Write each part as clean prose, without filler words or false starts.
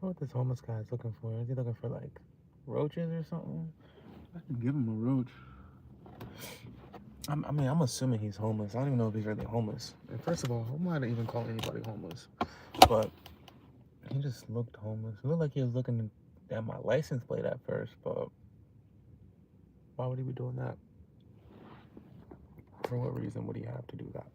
What this homeless guy is looking for? Is he looking for like roaches or something? I can give him a roach. I mean, I'm assuming he's homeless. I don't even know if he's really homeless. And first of all, who am I to even call anybody homeless? But he just looked homeless. It looked like he was looking at my license plate at first, but why would he be doing that? For what reason would he have to do that?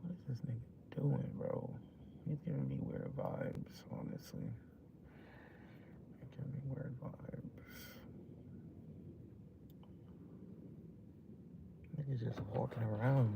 What is this nigga doing, bro? He's giving me weird vibes, honestly. He's giving me weird vibes. Nigga's just walking around.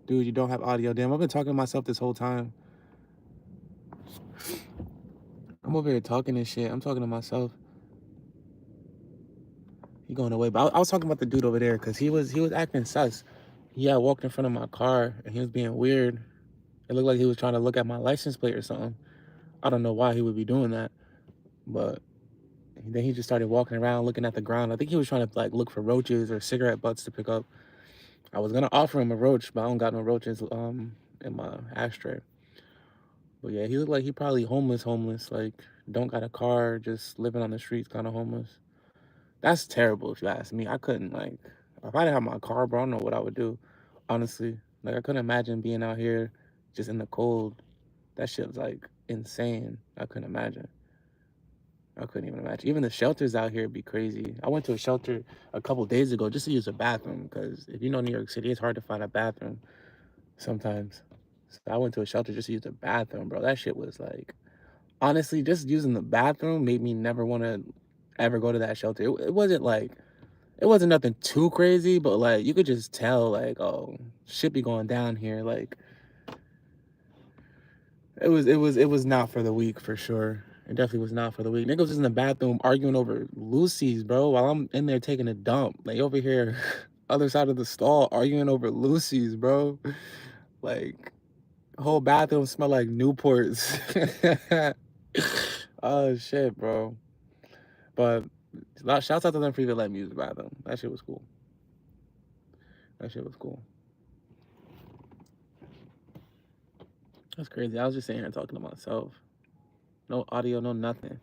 Dude, you don't have audio. Damn, I've been talking to myself this whole time. I'm over here talking and shit. I'm talking to myself. He going away. But I was talking about the dude over there because he was acting sus. He had walked in front of my car and he was being weird. It looked like he was trying to look at my license plate or something. I don't know why he would be doing that, but then he just started walking around looking at the ground. I think he was trying to like look for roaches or cigarette butts to pick up. I was gonna offer him a roach, but I don't got no roaches in my ashtray. But yeah, he looked like he probably homeless, like don't got a car, just living on the streets, kind of homeless. That's terrible if you ask me. I couldn't like if I didn't have my car, bro. I don't know what I would do. Honestly, like I couldn't imagine being out here just in the cold. That shit was like insane. I couldn't imagine. I couldn't even imagine. Even the shelters out here be crazy. I went to a shelter a couple days ago just to use a bathroom because if you know New York City, it's hard to find a bathroom sometimes. So I went to a shelter just to use the bathroom, bro. That shit was like honestly just using the bathroom made me never want to ever go to that shelter. It wasn't like, it wasn't nothing too crazy, but like you could just tell like, oh, shit be going down here. Like it was not for the weak for sure. It definitely was not for the weak. Niggas was in the bathroom arguing over Lucy's, bro, while I'm in there taking a dump. Like over here, other side of the stall arguing over Lucy's, bro. Like whole bathroom smell like Newports. Oh shit, bro. But shouts out to them for even letting me use the bathroom. That shit was cool. That shit was cool. That's crazy. I was just sitting here talking to myself. No audio, no nothing.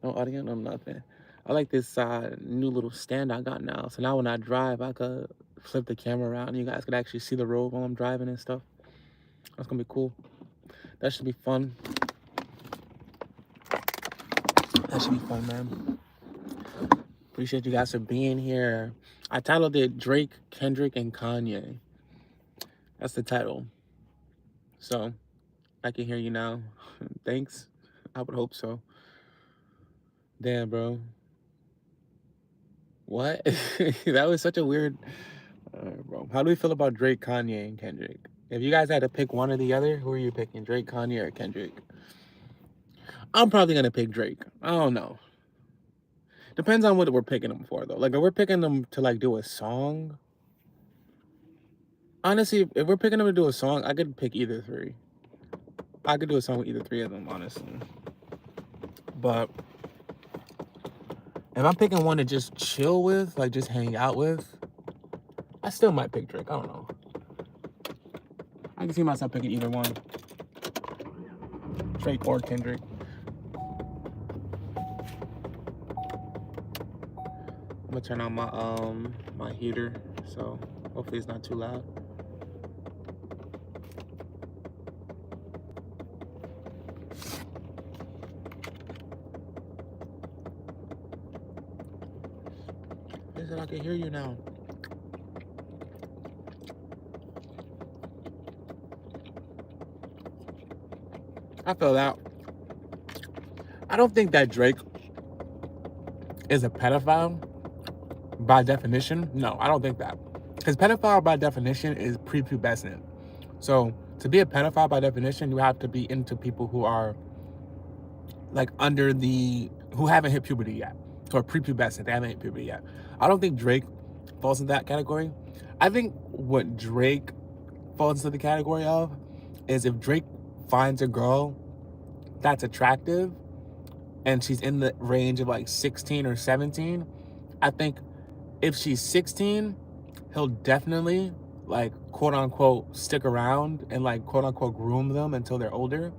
No audio, no nothing. I like this new little stand I got now. So now when I drive, I could flip the camera around and you guys could actually see the road while I'm driving and stuff. That's gonna be cool. That should be fun. That should be fun, man. Appreciate you guys for being here. I titled it Drake, Kendrick, and Kanye. That's the title. So I can hear you now. Thanks. I would hope so. Damn, bro. What? That was such a weird. Bro. How do we feel about Drake, Kanye, and Kendrick? If you guys had to pick one or the other, who are you picking? Drake, Kanye, or Kendrick? I'm probably gonna pick Drake. I don't know. Depends on what we're picking them for, though. Like, if we're picking them to like do a song, honestly, if we're picking them to do a song, I could pick either three. I could do a song with either three of them, honestly. But if I'm picking one to just chill with, like just hang out with, I still might pick Drake. I don't know. I can see myself picking either one. Drake or Kendrick. I'm gonna turn on my my heater, so hopefully it's not too loud. They said I can hear you now. I feel that. I don't think that Drake is a pedophile by definition. No, I don't think that. Because pedophile by definition is prepubescent. So to be a pedophile by definition, you have to be into people who are like who haven't hit puberty yet. So are prepubescent, they haven't hit puberty yet. I don't think Drake falls into that category. I think what Drake falls into the category of is if Drake finds a girl that's attractive and she's in the range of like 16 or 17, I think if she's 16, he'll definitely like quote unquote stick around and like quote unquote groom them until they're older.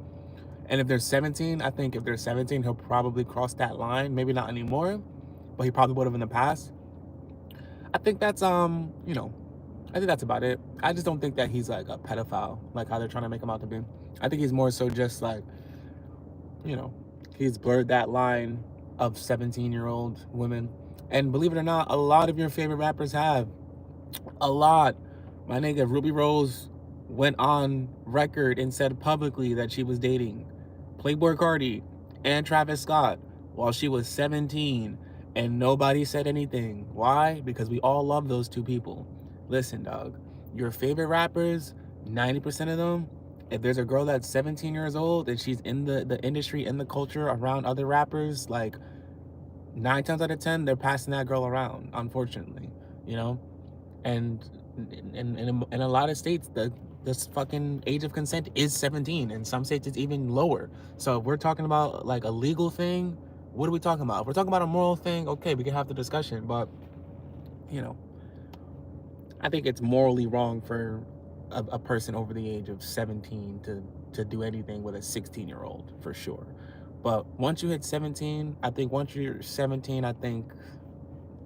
And if they're 17, I think if they're 17, he'll probably cross that line. Maybe not anymore, but he probably would have in the past. I think that's you know, I think that's about it. I just don't think that he's like a pedophile, like how they're trying to make him out to be. I think he's more so just like, you know, he's blurred that line of 17-year-old women. And believe it or not, a lot of your favorite rappers have. A lot. My nigga Ruby Rose went on record and said publicly that she was dating Playboy Cardi and Travis Scott while she was 17, and nobody said anything. Why? Because we all love those two people. Listen, dog, your favorite rappers, 90% of them, if there's a girl that's 17 years old and she's in the industry, in the culture, around other rappers, like 9 times out of 10, they're passing that girl around, unfortunately, you know? And in a lot of states, this fucking age of consent is 17. In some states, it's even lower. So if we're talking about like a legal thing, what are we talking about? If we're talking about a moral thing, okay, we can have the discussion. But, you know, I think it's morally wrong for a person over the age of 17 to do anything with a 16-year-old, for sure. But once you hit 17, I think once you're 17, I think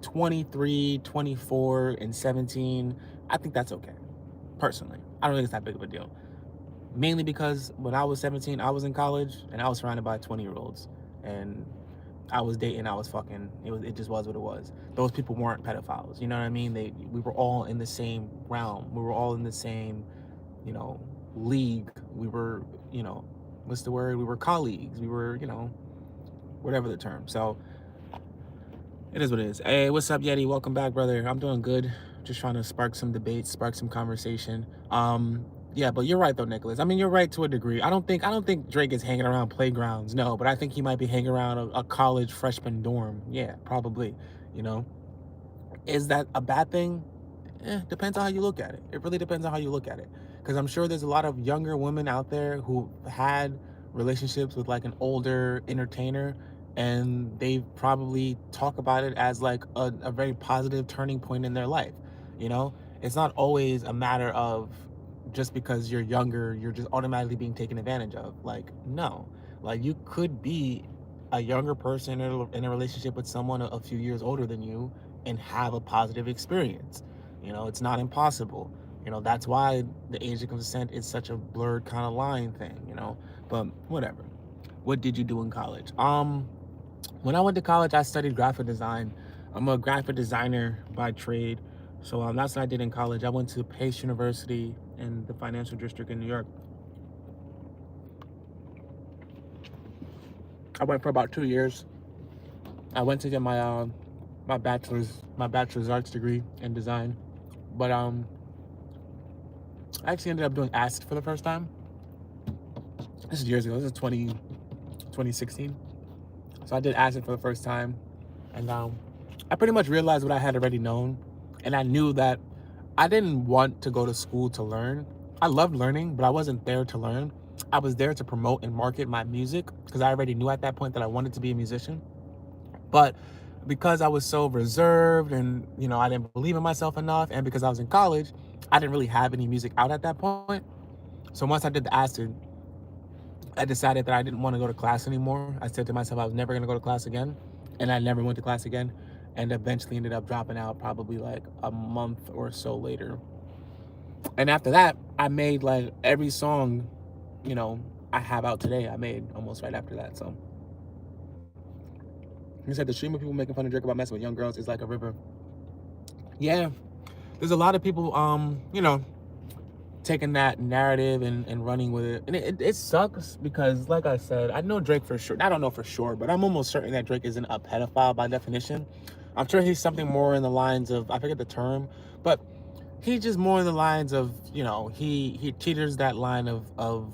23, 24, and 17, I think that's okay. Personally, I don't think it's that big of a deal. Mainly because when I was 17, I was in college and I was surrounded by 20-year-olds, and I was dating, I was fucking. It just was what it was. Those people weren't pedophiles. You know what I mean? We were all in the same realm. We were all in the same, you know, league. We were, you know, what's the word? We were colleagues. We were, you know, whatever the term. So It is what it is. Hey, what's up, Yeti? Welcome back, brother. I'm doing good. Just trying to spark some debate, spark some conversation. Yeah, but you're right though, Nicholas. I mean, you're right to a degree. I don't think Drake is hanging around playgrounds, no, but I think he might be hanging around a college freshman dorm. Yeah, probably. You know, is that a bad thing? Depends on how you look at it. It really depends on how you look at it. Because I'm sure there's a lot of younger women out there who had relationships with like an older entertainer, and they probably talk about it as like a very positive turning point in their life. You know, it's not always a matter of just because you're younger, you're just automatically being taken advantage of. Like, no, like you could be a younger person in a relationship with someone a few years older than you and have a positive experience. You know, it's not impossible. You know, that's why the age of consent is such a blurred kind of line thing, you know. But whatever. What did you do in college? When I went to college, I studied graphic design. I'm a graphic designer by trade. So that's what I did in college. I went to Pace University in the financial district in New York. I went for about 2 years. I went to get my bachelor's arts degree in design. But I actually ended up doing acid for the first time. This is years ago. This is 2016. So I did acid for the first time. And I pretty much realized what I had already known. And I knew that I didn't want to go to school to learn. I loved learning, but I wasn't there to learn. I was there to promote and market my music because I already knew at that point that I wanted to be a musician. But because I was so reserved and, you know, I didn't believe in myself enough, and because I was in college, I didn't really have any music out at that point. So once I did the acid, I decided that I didn't want to go to class anymore. I said to myself I was never going to go to class again. And I never went to class again. And eventually ended up dropping out probably like a month or so later. And after that, I made like every song, you know, I have out today, I made almost right after that. So he said the stream of people making fun of Drake about messing with young girls is like a river. Yeah. There's a lot of people, you know, taking that narrative and running with it. And it sucks because, like I said, I know Drake for sure. I don't know for sure, but I'm almost certain that Drake isn't a pedophile by definition. I'm sure he's something more in the lines of, I forget the term, but he's just more in the lines of, you know, he teeters that line of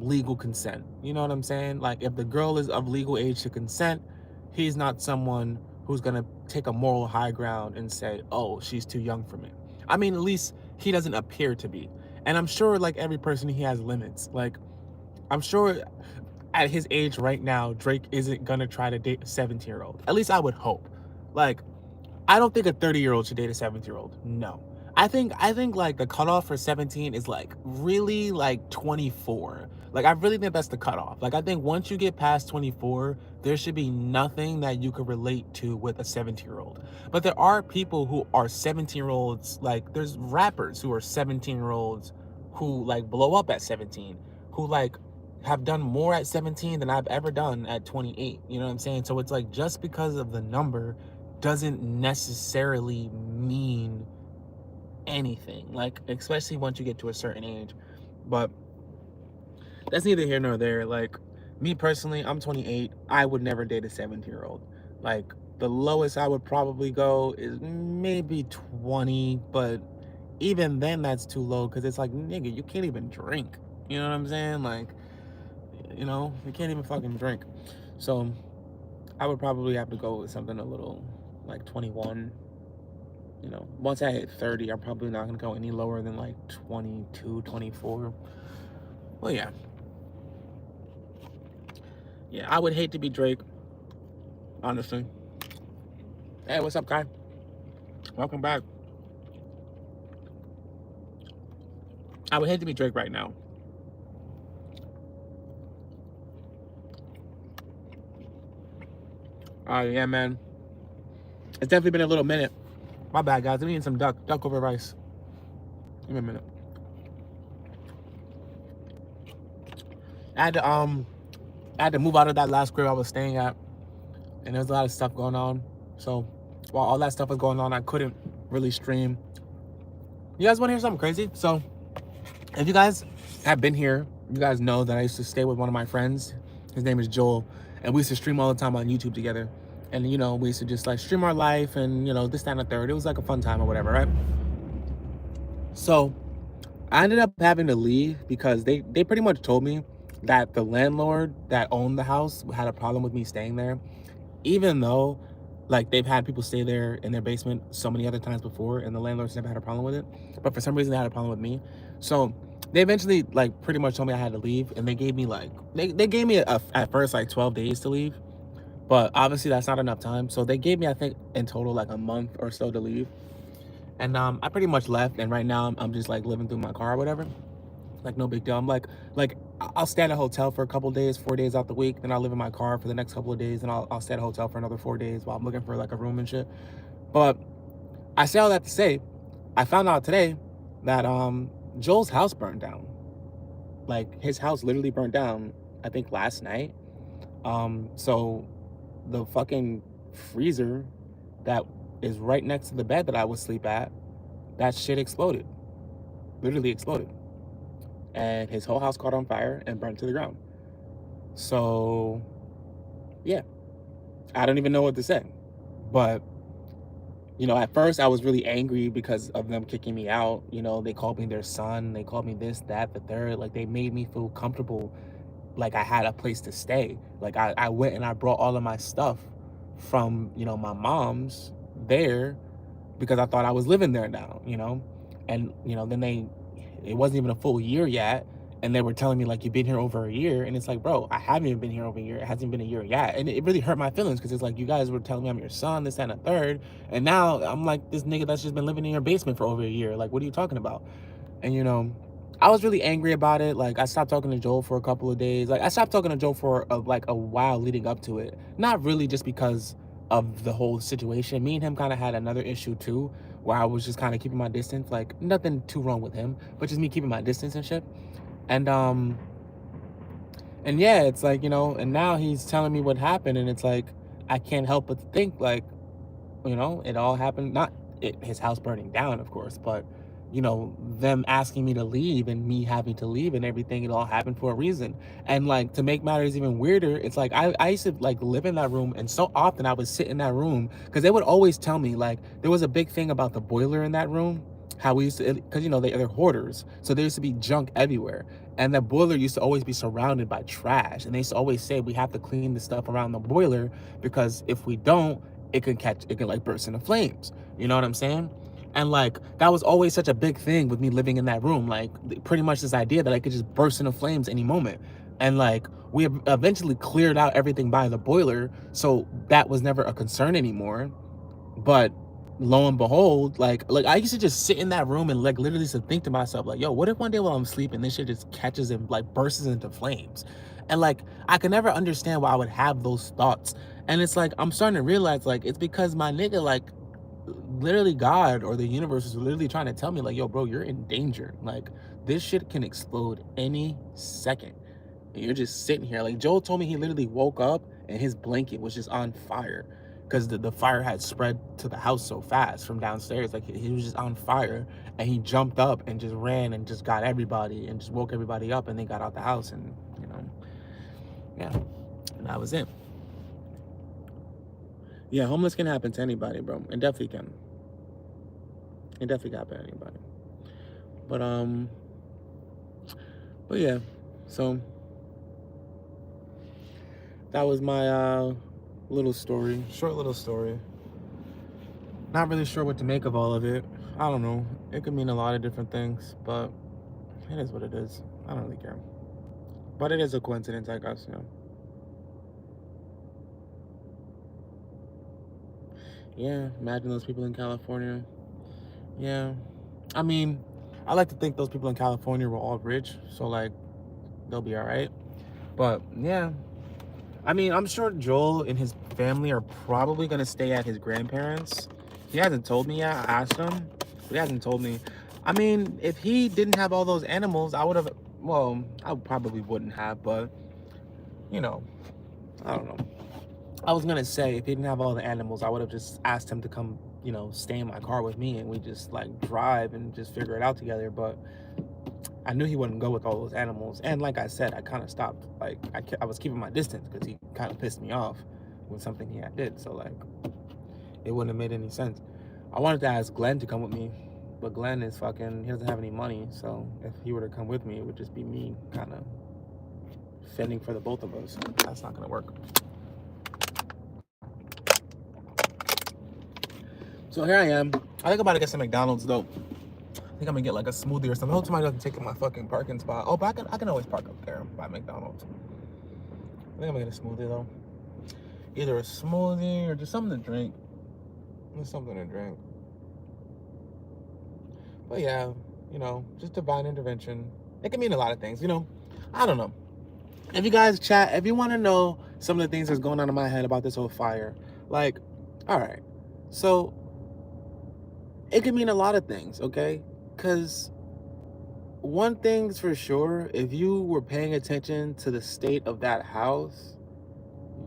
legal consent. You know what I'm saying? Like if the girl is of legal age to consent, he's not someone who's gonna take a moral high ground and say, oh, she's too young for me. I mean, at least he doesn't appear to be. And I'm sure like every person, he has limits. Like I'm sure at his age right now, Drake isn't gonna try to date a 17-year-old. At least I would hope. Like I don't think a 30-year-old should date a 17-year-old. No. I think like the cutoff for 17 is like really like 24. Like I really think that's the cutoff. Like I think once you get past 24, there should be nothing that you could relate to with a 17-year-old. But there are people who are 17-year-olds, like there's rappers who are 17-year-olds who like blow up at 17, who like have done more at 17 than I've ever done at 28. You know what I'm saying? So it's like just because of the number doesn't necessarily mean anything, like especially once you get to a certain age. But that's neither here nor there. Like me personally, I'm 28. I would never date a 17-year-old. Like the lowest I would probably go is maybe 20, but even then that's too low because it's like, nigga, you can't even drink. You know what I'm saying? Like, you know, you can't even fucking drink. So I would probably have to go with something a little like 21. You know, once I hit 30, I'm probably not going to go any lower than like 22, 24. Well, yeah. Yeah, I would hate to be Drake, honestly. Hey, what's up, Kai? Welcome back. I would hate to be Drake right now. Yeah, man. It's definitely been a little minute. My bad, guys. I'm eating some duck over rice. Give me a minute. I had to move out of that last crib I was staying at, and there's a lot of stuff going on. So while all that stuff was going on, I couldn't really stream. You guys want to hear something crazy? So if you guys have been here, you guys know that I used to stay with one of my friends. His name is Joel, and we used to stream all the time on YouTube together. And, you know, we used to just like stream our life and, you know, this, that, and the third. It was like a fun time or whatever, right? So I ended up having to leave because they pretty much told me that the landlord that owned the house had a problem with me staying there, even though like they've had people stay there in their basement so many other times before and the landlords never had a problem with it. But for some reason they had a problem with me. So they eventually like pretty much told me I had to leave, and they gave me like they gave me at first like 12 days to leave. But obviously that's not enough time. So they gave me, I think, in total like a month or so to leave. And I pretty much left, and right now I'm just like living through my car or whatever. Like no big deal. I'm like I'll stay at a hotel for a couple days, 4 days out the week. Then I'll live in my car for the next couple of days, and I'll stay at a hotel for another 4 days while I'm looking for like a room and shit. But I say all that to say, I found out today that Joel's house burned down. Like his house literally burned down, I think last night. So the fucking freezer that is right next to the bed that I would sleep at, that shit exploded. Literally exploded. And his whole house caught on fire and burned to the ground. So, yeah, I don't even know what to say. But, you know, at first I was really angry because of them kicking me out. You know, they called me their son. They called me this, that, the third. Like, they made me feel comfortable, like I had a place to stay. Like, I went and I brought all of my stuff from, you know, my mom's there because I thought I was living there now, you know? And, you know, then it wasn't even a full year yet. And they were telling me, like, you've been here over a year. And it's like, bro, I haven't even been here over a year. It hasn't been a year yet. And it really hurt my feelings because it's like, you guys were telling me I'm your son, this, that, and a third. And now I'm like this nigga that's just been living in your basement for over a year. Like, what are you talking about? And, you know, I was really angry about it. Like, I stopped talking to Joel for a couple of days. Like, I stopped talking to Joel for like a while leading up to it. Not really just because of the whole situation. Me and him kind of had another issue too, where I was just kind of keeping my distance. Like, nothing too wrong with him, but just me keeping my distance and shit. And yeah, it's like, you know, and now he's telling me what happened, and it's like I can't help but think like, you know, it all happened, not his house burning down, of course, but, you know, them asking me to leave and me having to leave and everything, it all happened for a reason. And like, to make matters even weirder, it's like I used to like live in that room, and so often I would sit in that room because they would always tell me, like, there was a big thing about the boiler in that room, how we used to, because, you know, they're hoarders, so there used to be junk everywhere. And the boiler used to always be surrounded by trash, and they used to always say we have to clean the stuff around the boiler because if we don't, it can like burst into flames. You know what I'm saying? And like, that was always such a big thing with me living in that room. Like, pretty much this idea that I could just burst into flames any moment. And like, we eventually cleared out everything by the boiler, so that was never a concern anymore. But lo and behold, like I used to just sit in that room and like literally to think to myself, like, yo, what if one day while I'm sleeping, this shit just catches and like bursts into flames? And like, I could never understand why I would have those thoughts. And it's like, I'm starting to realize, like, it's because my nigga, like, literally God or the universe is literally trying to tell me, like, yo, bro, you're in danger. Like, this shit can explode any second. And you're just sitting here. Like, Joel told me he literally woke up and his blanket was just on fire because the fire had spread to the house so fast from downstairs. Like, he was just on fire, and he jumped up and just ran and just got everybody and just woke everybody up, and they got out the house, and, you know, yeah, and that was it. Yeah, homeless can happen to anybody, bro. It definitely can. It definitely can happen to anybody. But but yeah, so that was my little story, short little story. Not really sure what to make of all of it. I don't know. It could mean a lot of different things, but it is what it is. I don't really care. But it is a coincidence, I guess, you know. Yeah, imagine those people in California. Yeah. I mean, I like to think those people in California were all rich, so like they'll be all right. But yeah, I mean, I'm sure Joel and his family are probably gonna stay at his grandparents. He hasn't told me yet. I asked him, but he hasn't told me. I mean, if he didn't have all those animals, I would have. Well, I probably wouldn't have, but you know, I don't know. I was gonna say if he didn't have all the animals, I would have just asked him to come, you know, stay in my car with me, and we just like drive and just figure it out together. But I knew he wouldn't go with all those animals, and like I said, I kind of stopped. Like I was keeping my distance because he kind of pissed me off with something he had did. So like, it wouldn't have made any sense. I wanted to ask Glenn to come with me, but Glenn is fucking, he doesn't have any money. So if he were to come with me, it would just be me kind of fending for the both of us. That's not gonna work. So here I am. I think I'm about to get some McDonald's though. I think I'm gonna get like a smoothie or something. I hope somebody doesn't take my fucking parking spot. Oh, but I can always park up there by McDonald's. I think I'm gonna get a smoothie though. Either a smoothie or just something to drink. Just something to drink. But yeah, you know, just divine intervention. It can mean a lot of things, you know. I don't know. If you guys chat, if you want to know some of the things that's going on in my head about this whole fire, like, all right, so it can mean a lot of things, okay? Because one thing's for sure, if you were paying attention to the state of that house,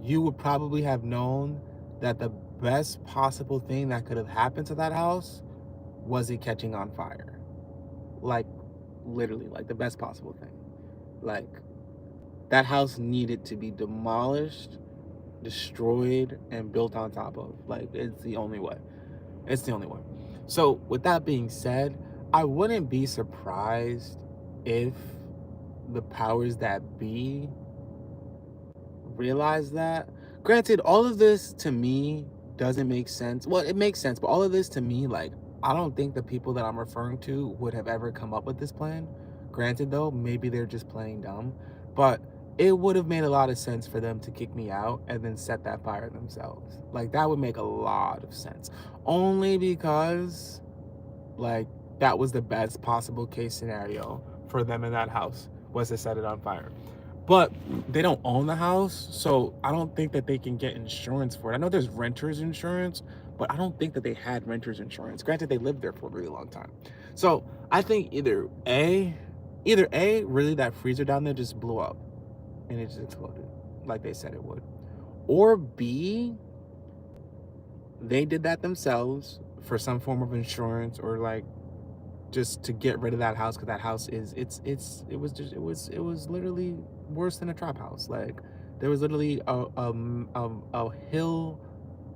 you would probably have known that the best possible thing that could have happened to that house was it catching on fire. Like, literally, like the best possible thing. Like, that house needed to be demolished, destroyed, and built on top of. Like, it's the only way. It's the only way. So, with that being said, I wouldn't be surprised if the powers that be realize that. Granted, all of this to me doesn't make sense. Well, it makes sense, but all of this to me, like, I don't think the people that I'm referring to would have ever come up with this plan. Granted, though, maybe they're just playing dumb, but it would have made a lot of sense for them to kick me out and then set that fire themselves. Like, that would make a lot of sense. Only because, like, that was the best possible case scenario for them in that house, was to set it on fire. But they don't own the house, so I don't think that they can get insurance for it. I know there's renter's insurance, but I don't think that they had renter's insurance. Granted, they lived there for a really long time. So I think either A, really that freezer down there just blew up and it just exploded like they said it would. Or B, they did that themselves for some form of insurance, or like just to get rid of that house, because that house is it was literally worse than a trap house. Like, there was literally a hill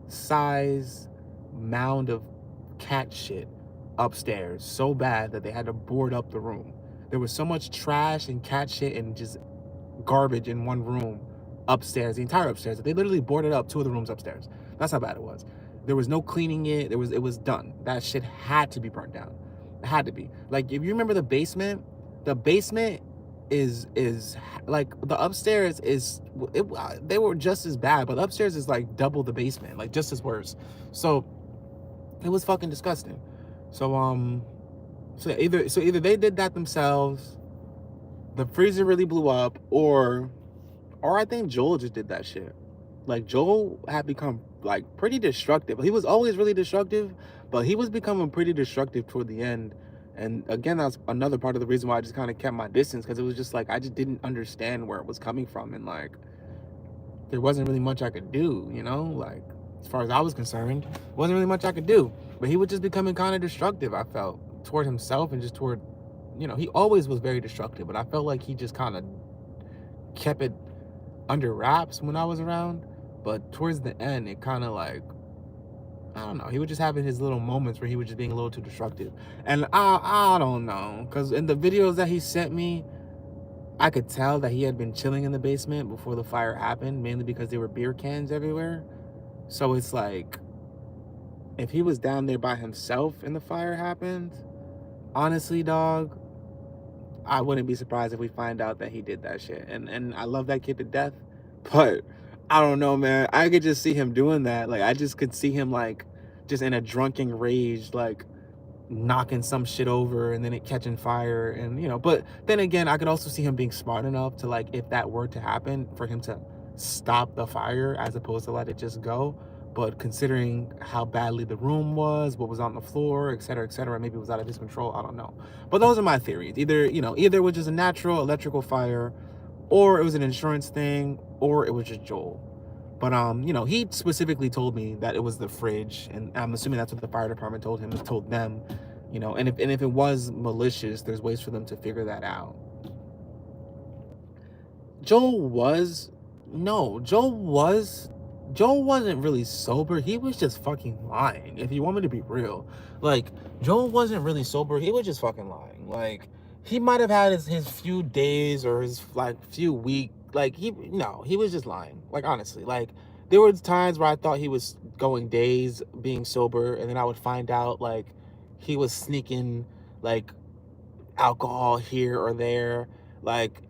size mound of cat shit upstairs, so bad that they had to board up the room. There was so much trash and cat shit and just garbage in one room upstairs, the entire upstairs, that they literally boarded up 2 of the rooms upstairs. That's how bad it was. There was no cleaning it. It was done. That shit had to be burnt down. It had to be. Like, if you remember the basement is like, the upstairs is they were just as bad, but the upstairs is like double the basement, like just as worse. So it was fucking disgusting. So either they did that themselves, the freezer really blew up, or I think Joel just did that shit. Like, Joel had become like pretty destructive. He was always really destructive, but he was becoming pretty destructive toward the end. And again, that's another part of the reason why I just kind of kept my distance, because it was just like I just didn't understand where it was coming from, and like there wasn't really much I could do, you know? Like, as far as I was concerned, wasn't really much I could do. But he was just becoming kind of destructive, I felt, toward himself and just toward, you know, he always was very destructive, but I felt like he just kind of kept it under wraps when I was around. But towards the end, it kind of like, I don't know, he was just having his little moments where he was just being a little too destructive. And I don't know, because in the videos that he sent me, I could tell that he had been chilling in the basement before the fire happened, mainly because there were beer cans everywhere. So it's like, if he was down there by himself and the fire happened, honestly, dog, I wouldn't be surprised if we find out that he did that shit. And I love that kid to death, but I don't know, man. I could just see him doing that. Like, I just could see him like just in a drunken rage, like knocking some shit over and then it catching fire, and you know. But then again, I could also see him being smart enough to, like, if that were to happen, for him to stop the fire as opposed to let it just go. But considering how badly the room was, what was on the floor, etc., maybe it was out of his control. I don't know. But those are my theories. Either, you know, either it was just a natural electrical fire, or it was an insurance thing, or it was just Joel. But you know, he specifically told me that it was the fridge, and I'm assuming that's what the fire department told him, told them, you know. And if it was malicious, there's ways for them to figure that out. Joel was Joel wasn't really sober. He was just fucking lying. If you want me to be real, like Joel wasn't really sober. He was just fucking lying. Like he might have had his few days or his like few week. Like he was just lying. Like honestly, like there were times where I thought he was going days being sober, and then I would find out like he was sneaking like alcohol here or there. Like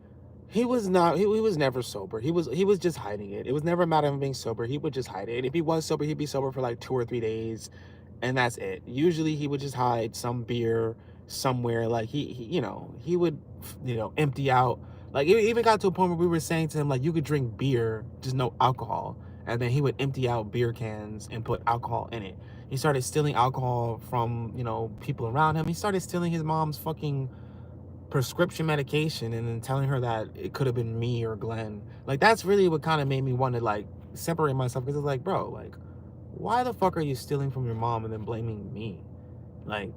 he was not he was never sober. He was just hiding it. It was never a matter of him being sober. He would just hide it. And if he was sober, he'd be sober for like 2 or 3 days, and that's it. Usually he would just hide some beer somewhere. Like he would empty out. Like it even got to a point where we were saying to him like you could drink beer, just no alcohol. And then he would empty out beer cans and put alcohol in it. He started stealing alcohol from, people around him. He started stealing his mom's fucking prescription medication and then telling her that it could have been me or Glenn. Like that's really what kind of made me want to like separate myself, because it's like, bro, like why the fuck are you stealing from your mom and then blaming me? Like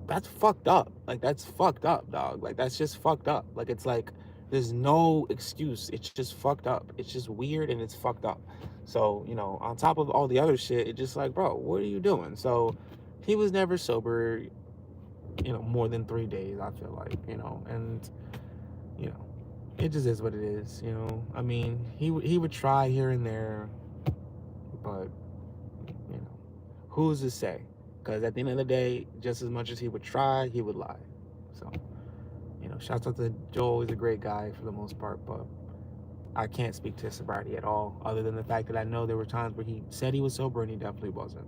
that's fucked up. Like that's fucked up, dog. Like that's just fucked up. Like it's like there's no excuse. It's just fucked up. It's just weird and it's fucked up. So, on top of all the other shit, it's just like, bro, what are you doing? So he was never sober, more than 3 days, I feel like, and you know, it just is what it is, I mean, he would try here and there, but who's to say? Because at the end of the day, just as much as he would try, he would lie. So, shouts out to Joel. He's a great guy for the most part, but I can't speak to his sobriety at all, other than the fact that I know there were times where he said he was sober and he definitely wasn't.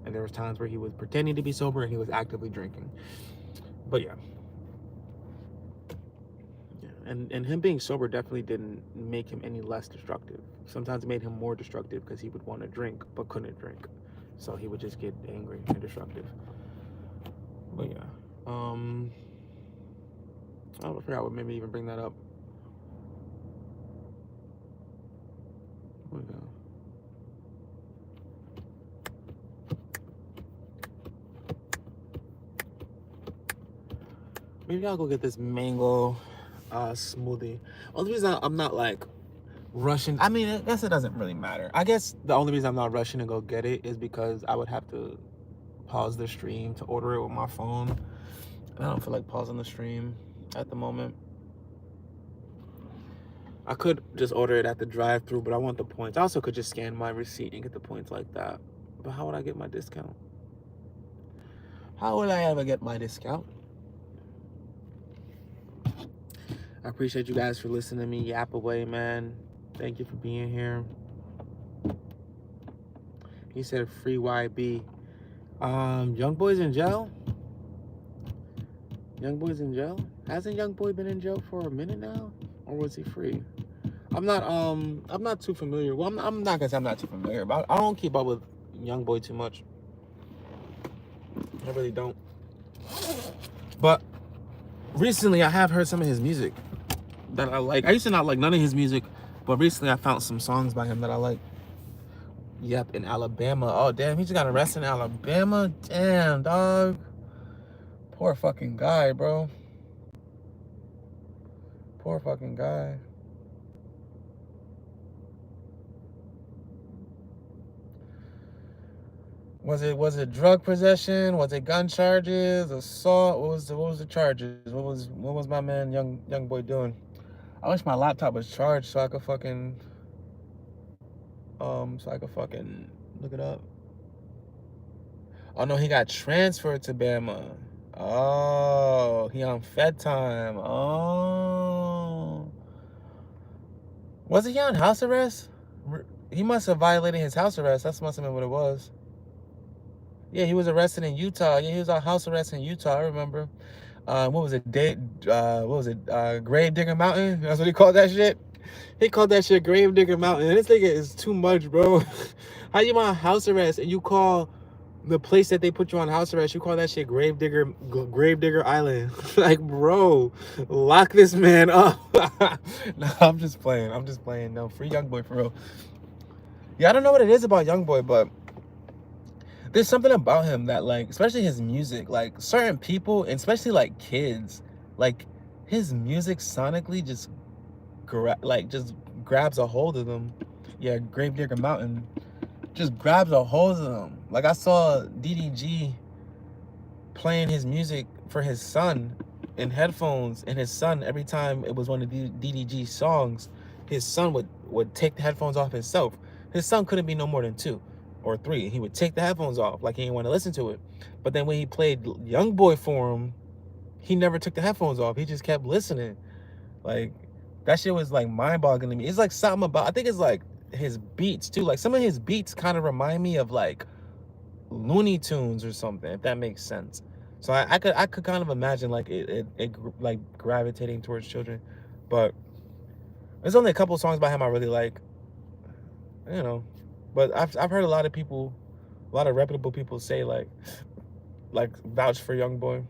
And there was times where he was pretending to be sober and he was actively drinking. But yeah. And him being sober definitely didn't make him any less destructive. Sometimes it made him more destructive because he would want to drink but couldn't drink. So he would just get angry and destructive. But yeah. I forgot what made me even bring that up. Oh, yeah. Maybe I'll go get this mango smoothie. Only reason I'm not like rushing, I mean, I guess it doesn't really matter. I guess the only reason I'm not rushing to go get it is because I would have to pause the stream to order it with my phone. And I don't feel like pausing the stream at the moment. I could just order it at the drive-thru, but I want the points. I also could just scan my receipt and get the points like that. But how would I get my discount? How would I ever get my discount? I appreciate you guys for listening to me yap away, man. Thank you for being here. He said free YB. Young Boy's in jail? Young Boy's in jail? Hasn't Young Boy been in jail for a minute now? Or was he free? I'm not too familiar. Well, I'm not gonna say I'm not too familiar, but I don't keep up with Young Boy too much. I really don't. But recently I have heard some of his music that I like. I used to not like none of his music, but recently I found some songs by him that I like. Yep, in Alabama. Oh, damn, he just got arrested in Alabama? Damn, dog. Poor fucking guy, bro. Poor fucking guy. Was it drug possession? Was it gun charges? Assault? What was the charges? What was my man young boy doing? I wish my laptop was charged so I could fucking look it up. Oh no, he got transferred to Bama. Oh, he on Fed time. Oh, wasn't he on house arrest? He must have violated his house arrest. That must have been what it was. Yeah, he was arrested in Utah. Yeah, he was on house arrest in Utah. I remember. What was it? Grave Digger Mountain? That's what he called that shit. He called that shit Grave Digger Mountain. And this nigga is too much, bro. How you on house arrest and you call the place that they put you on house arrest, you call that shit Grave Digger Island? Like, bro, lock this man up. No, I'm just playing. No, free Young Boy for real. Yeah, I don't know what it is about Young Boy, but there's something about him that, like, especially his music, like certain people, and especially like kids, like his music sonically just grabs a hold of them. yeah, Gravedigger Mountain, just grabs a hold of them. Like I saw DDG playing his music for his son in headphones, and his son, every time it was one of DDG songs, his son would take the headphones off himself. His son couldn't be no more than 2 or 3. He would take the headphones off like he didn't want to listen to it. But then when he played Young Boy for him, he never took the headphones off. He just kept listening. Like, that shit was like mind-boggling to me. It's like something about, I think it's like his beats too. Like some of his beats kind of remind me of like Looney Tunes or something, if that makes sense. So I could kind of imagine like it like gravitating towards children. But there's only a couple songs by him I really like, you know. But I've heard a lot of people, a lot of reputable people say like vouch for Young Boy.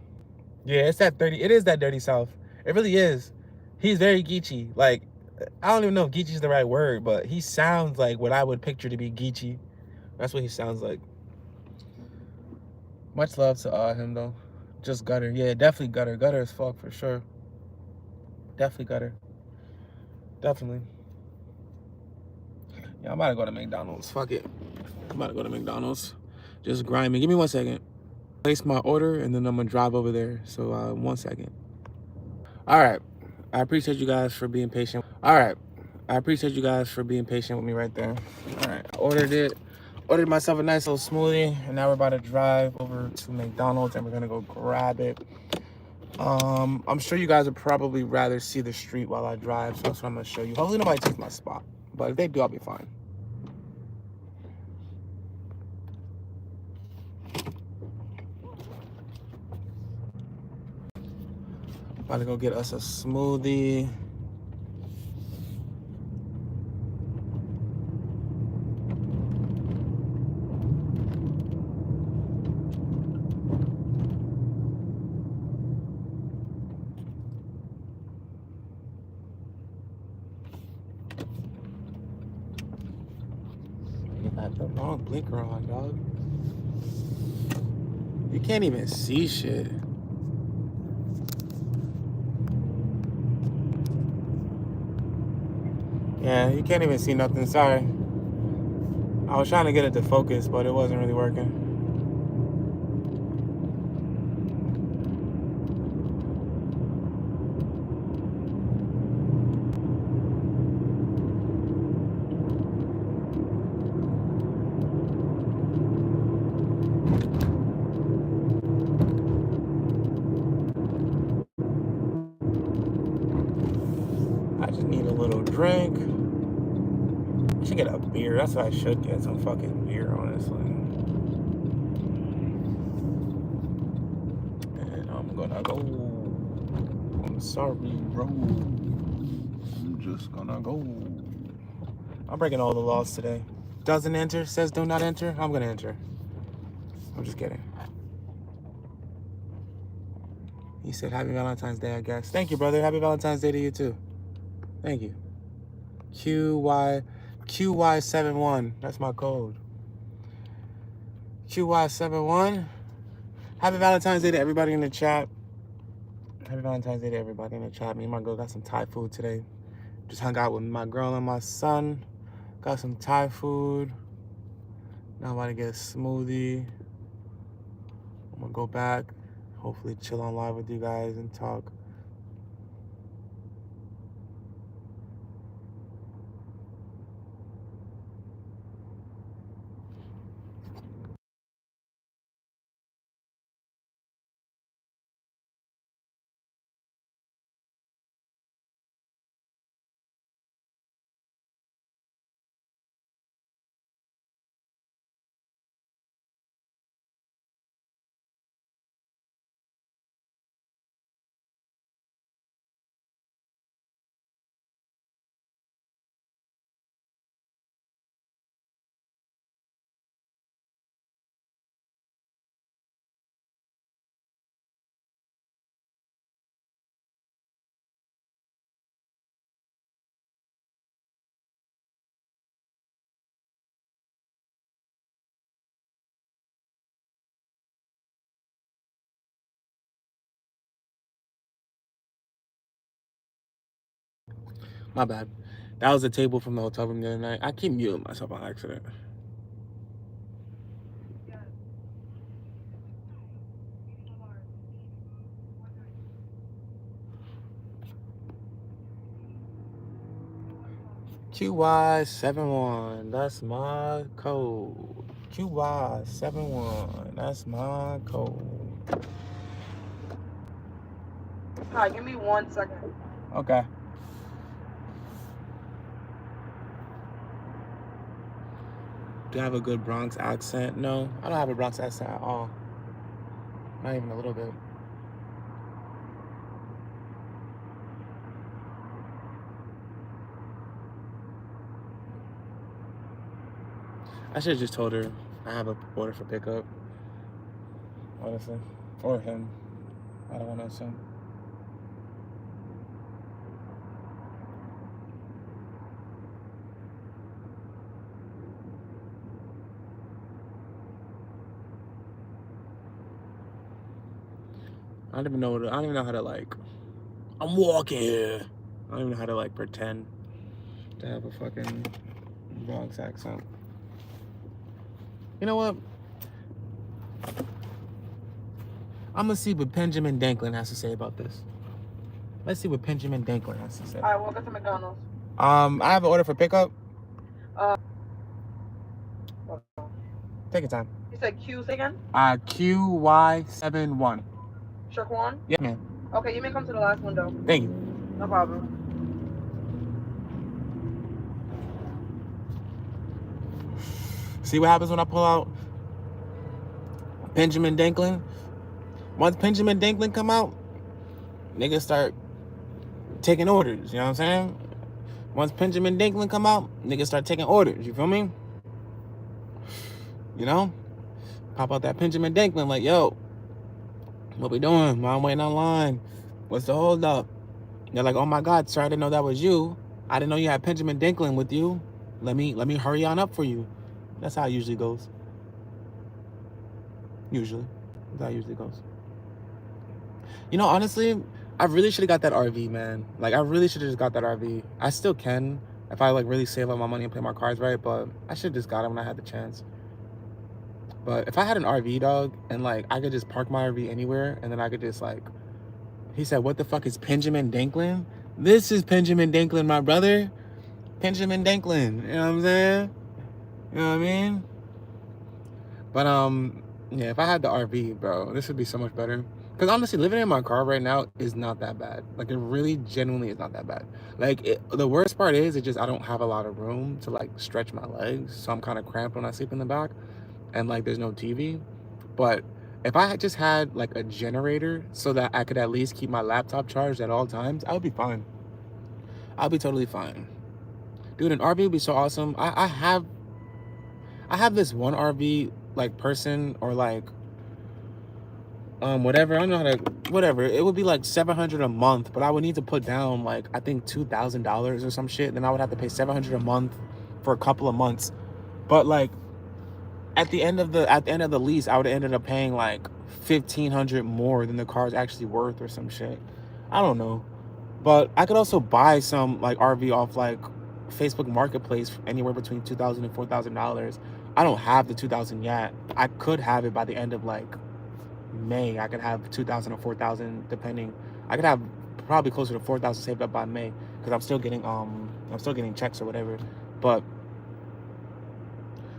Yeah, it's that 30. It is that dirty South. It really is. He's very Geechee. Like, I don't even know if Geechee is the right word, but he sounds like what I would picture to be Geechee. That's what he sounds like. Much love to him though. Just gutter. Yeah, definitely gutter. Gutter as fuck for sure. Definitely gutter. Definitely. Yeah, I'm about to go to McDonald's. Fuck it. I'm about to go to McDonald's. Just grind me. Give me 1 second. Place my order and then I'm gonna drive over there. So 1 second. All right. I appreciate you guys for being patient. All right. I appreciate you guys for being patient with me right there. All right. I ordered it. Ordered myself a nice little smoothie, and now we're about to drive over to McDonald's and we're gonna go grab it. I'm sure you guys would probably rather see the street while I drive, so that's what I'm gonna show you. Hopefully nobody takes my spot, but if they do, I'll be fine. About to go get us a smoothie. You got the wrong blinker on, dog. You can't even see shit. Yeah, you can't even see nothing. Sorry. I was trying to get it to focus, but it wasn't really working. I just need a little drink. I should get a beer. That's what I should get. Some fucking beer, honestly. And I'm gonna go. I'm sorry, bro. I'm just gonna go. I'm breaking all the laws today. Doesn't enter, says do not enter. I'm gonna enter. I'm just kidding. He said happy Valentine's Day, I guess. Thank you, brother. Happy Valentine's Day to you too. Thank you. QY71. That's my code. QY71. Happy Valentine's Day to everybody in the chat. Happy Valentine's Day to everybody in the chat. Me and my girl got some Thai food today. Just hung out with my girl and my son. Got some Thai food. Now I'm about to get a smoothie. I'm gonna go back. Hopefully chill on live with you guys and talk. My bad. That was the table from the hotel room the other night. I keep muting myself on accident. QY71, that's my code. QY71, that's my code. Hi, give me 1 second. Okay. Do I have a good Bronx accent? No, I don't have a Bronx accent at all. Not even a little bit. I should have just told her I have a order for pickup. Honestly. Or him. I don't want to assume. I don't even know how to like, I'm walking here. I don't even know how to like pretend to have a fucking Bronx accent. You know what? I'm gonna see what Benjamin Danklin has to say about this. Let's see what Benjamin Danklin has to say. All right, welcome to McDonald's. I have an order for pickup. Hold on. Take your time. You said Q, say again? QY71. Shaquan? Yeah, man. Okay, you may come to the last window. Thank you. No problem. See what happens when I pull out Benjamin Danklin? Once Benjamin Danklin come out, niggas start taking orders, you know what I'm saying? Once Benjamin Danklin come out, niggas start taking orders, you feel me? You know? Pop out that Benjamin Danklin like, yo, what we doing? Why I'm waiting online? What's the hold up? They're like, oh my God, sir, I didn't know that was you. I didn't know you had Benjamin Danklin with you. Let me hurry on up for you. That's how it usually goes. Usually. That's how it usually goes. You know, honestly, I really should have got that RV, man. Like, I really should have just got that RV. I still can if I, like, really save up my money and play my cards right, but I should have just got it when I had the chance. But if I had an RV, dog, and, like, I could just park my RV anywhere, and then I could just, like... He said, what the fuck is Benjamin Danklin? This is Benjamin Danklin, my brother. Benjamin Danklin. You know what I'm saying? You know what I mean? But, yeah, if I had the RV, bro, this would be so much better. Because honestly, living in my car right now is not that bad. Like, it really genuinely is not that bad. Like, the worst part is, it just, I don't have a lot of room to, like, stretch my legs. So I'm kind of cramped when I sleep in the back. And, like, there's no TV. But if I had just had, like, a generator so that I could at least keep my laptop charged at all times, I would be fine. I'll be totally fine. Dude, an RV would be so awesome. I have this one RV, like, person or, like, whatever. I don't know how to, whatever. It would be like $700 a month, but I would need to put down, like, I think $2,000 or some shit. Then I would have to pay $700 a month for a couple of months. But, like, at the end of the lease, I would have ended up paying like $1,500 more than the car's actually worth or some shit. I don't know. But I could also buy some, like, RV off, like, Facebook Marketplace for anywhere between $2,000 and $4,000. I don't have the $2,000 yet. I could have it by the end of, like, May. I could have $2,000 or $4,000 depending. I could have probably closer to $4,000 saved up by May because I'm still getting checks or whatever. But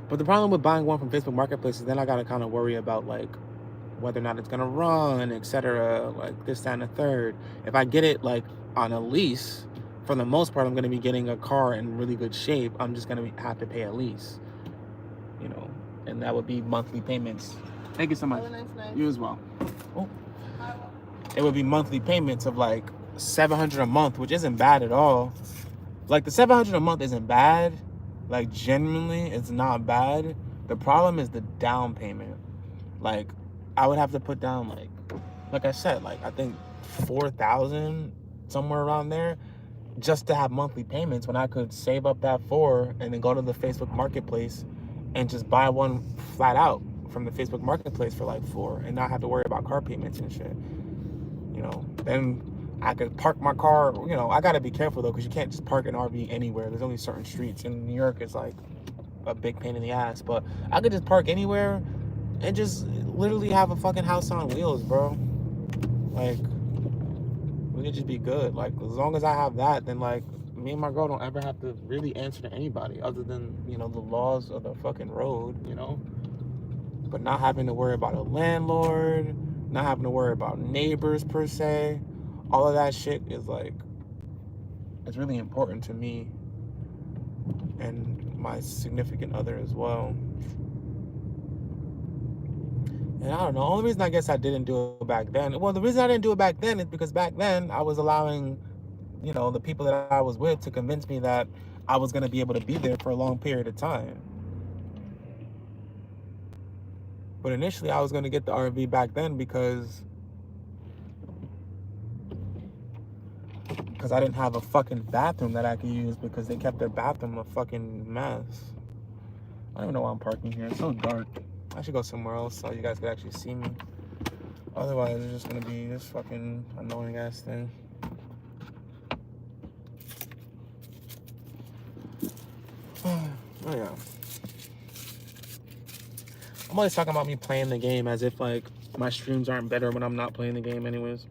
the problem with buying one from Facebook Marketplace is then I gotta kind of worry about, like, whether or not it's gonna run, etc. Like this, that, and the third. If I get it, like, on a lease, for the most part, I'm gonna be getting a car in really good shape. I'm just gonna have to pay a lease, you know, and that would be monthly payments. Thank you so much. Have a nice night. You as well. Oh. It would be monthly payments of like $700 a month, which isn't bad at all. Like, the $700 a month isn't bad. Like, genuinely, it's not bad. The problem is the down payment. Like, I would have to put down, like I said, like, I think $4,000, somewhere around there, just to have monthly payments when I could save up that $4,000 and then go to the Facebook Marketplace and just buy one flat out from the Facebook Marketplace for like $4,000 and not have to worry about car payments and shit. You know, then I could park my car. You know, I gotta be careful though, because you can't just park an RV anywhere. There's only certain streets. In New York, it's like a big pain in the ass. But I could just park anywhere and just literally have a fucking house on wheels, bro. Like, we could just be good. Like, as long as I have that, then like me and my girl don't ever have to really answer to anybody other than, you know, the laws of the fucking road, you know? But not having to worry about a landlord, not having to worry about neighbors per se. All of that shit is like, it's really important to me and my significant other as well. And I don't know. The only reason I guess I didn't do it back then. Well, the reason I didn't do it back then is because back then I was allowing, you know, the people that I was with to convince me that I was going to be able to be there for a long period of time. But initially, I was going to get the RV back then because I didn't have a fucking bathroom that I could use because they kept their bathroom a fucking mess. I don't even know why I'm parking here. It's so dark. I should go somewhere else so you guys could actually see me. Otherwise, it's just gonna be this fucking annoying ass thing. Oh yeah. I'm always talking about me playing the game as if like my streams aren't better when I'm not playing the game anyways.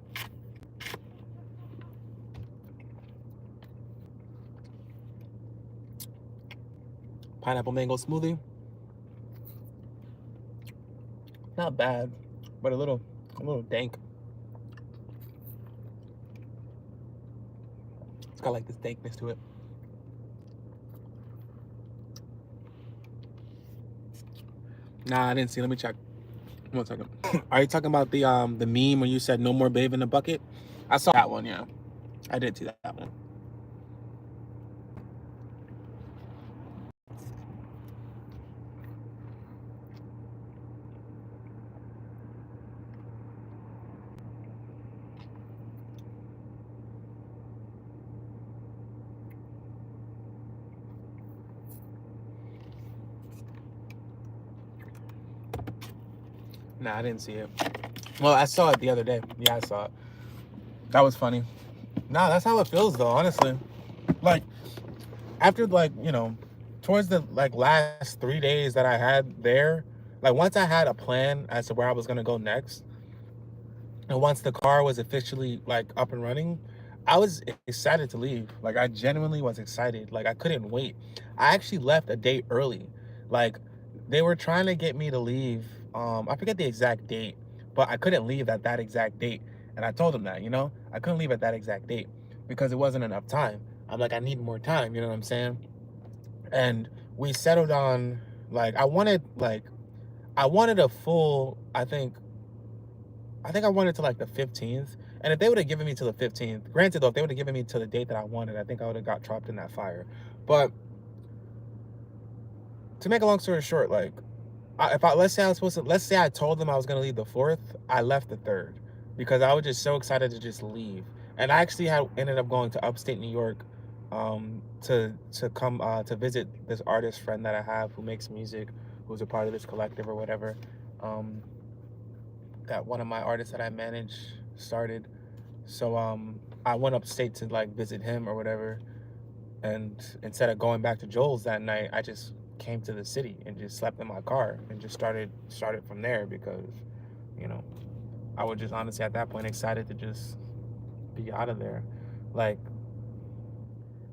Pineapple mango smoothie. Not bad, but a little dank. It's got like this dankness to it. Nah, I didn't see. Let me check. 1 second. Are you talking about the meme when you said no more babe in the bucket? I saw that one, yeah. I did see that one. Nah, I didn't see it. Well, I saw it the other day. Yeah, I saw it. That was funny. Nah, that's how it feels though, honestly. Like, after like, you know, towards the like last 3 days that I had there, like once I had a plan as to where I was gonna go next, and once the car was officially like up and running, I was excited to leave. Like I genuinely was excited. Like I couldn't wait. I actually left a day early. Like they were trying to get me to leave. I forget the exact date, but I couldn't leave at that exact date. And I told them that, you know, I couldn't leave at that exact date because it wasn't enough time. I'm like, I need more time, you know what I'm saying? And we settled on like I wanted a full, I think I wanted to like the 15th. And if they would have given me to the 15th, granted though, if they would have given me to the date that I wanted, I think I would have got trapped in that fire. But to make a long story short, like if I let's say I told them I was gonna leave the 4th, I left the 3rd because I was just so excited to just leave. And I actually had ended up going to upstate New York to come to visit this artist friend that I have who makes music, who's a part of this collective or whatever. Um, that one of my artists that I manage started. So I went upstate to like visit him or whatever. And instead of going back to Joel's that night, I just came to the city and just slept in my car and just started from there because, you know, I was just honestly at that point excited to just be out of there. Like,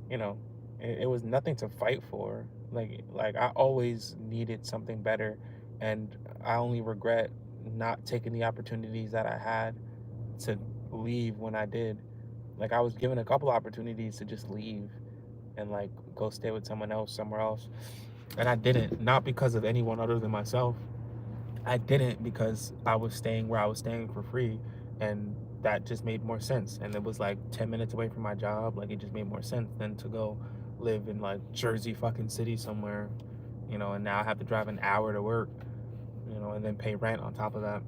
you know, it was nothing to fight for. Like I always needed something better, and I only regret not taking the opportunities that I had to leave when I did. Like I was given a couple opportunities to just leave and like go stay with someone else somewhere else, and I didn't. Not because of anyone other than myself. I didn't because I was staying where I was staying for free, and that just made more sense. And it was like 10 minutes away from my job. Like it just made more sense than to go live in like Jersey fucking City somewhere, you know. And now I have to drive an hour to work, you know, and then pay rent on top of that.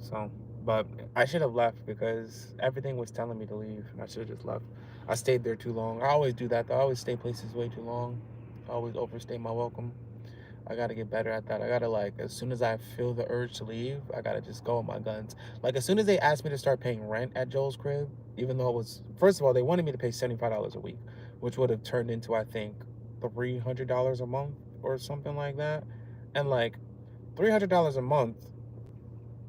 So, but I should have left because everything was telling me to leave. I should have just left. I stayed there too long. I always do that though. I always stay places way too long. I always overstay my welcome. I gotta get better at that. I gotta like, as soon as I feel the urge to leave, I gotta just go with my guns. Like as soon as they asked me to start paying rent at Joel's crib, even though it was, first of all, they wanted me to pay $75 a week, which would have turned into, I think, $300 a month or something like that. And like $300 a month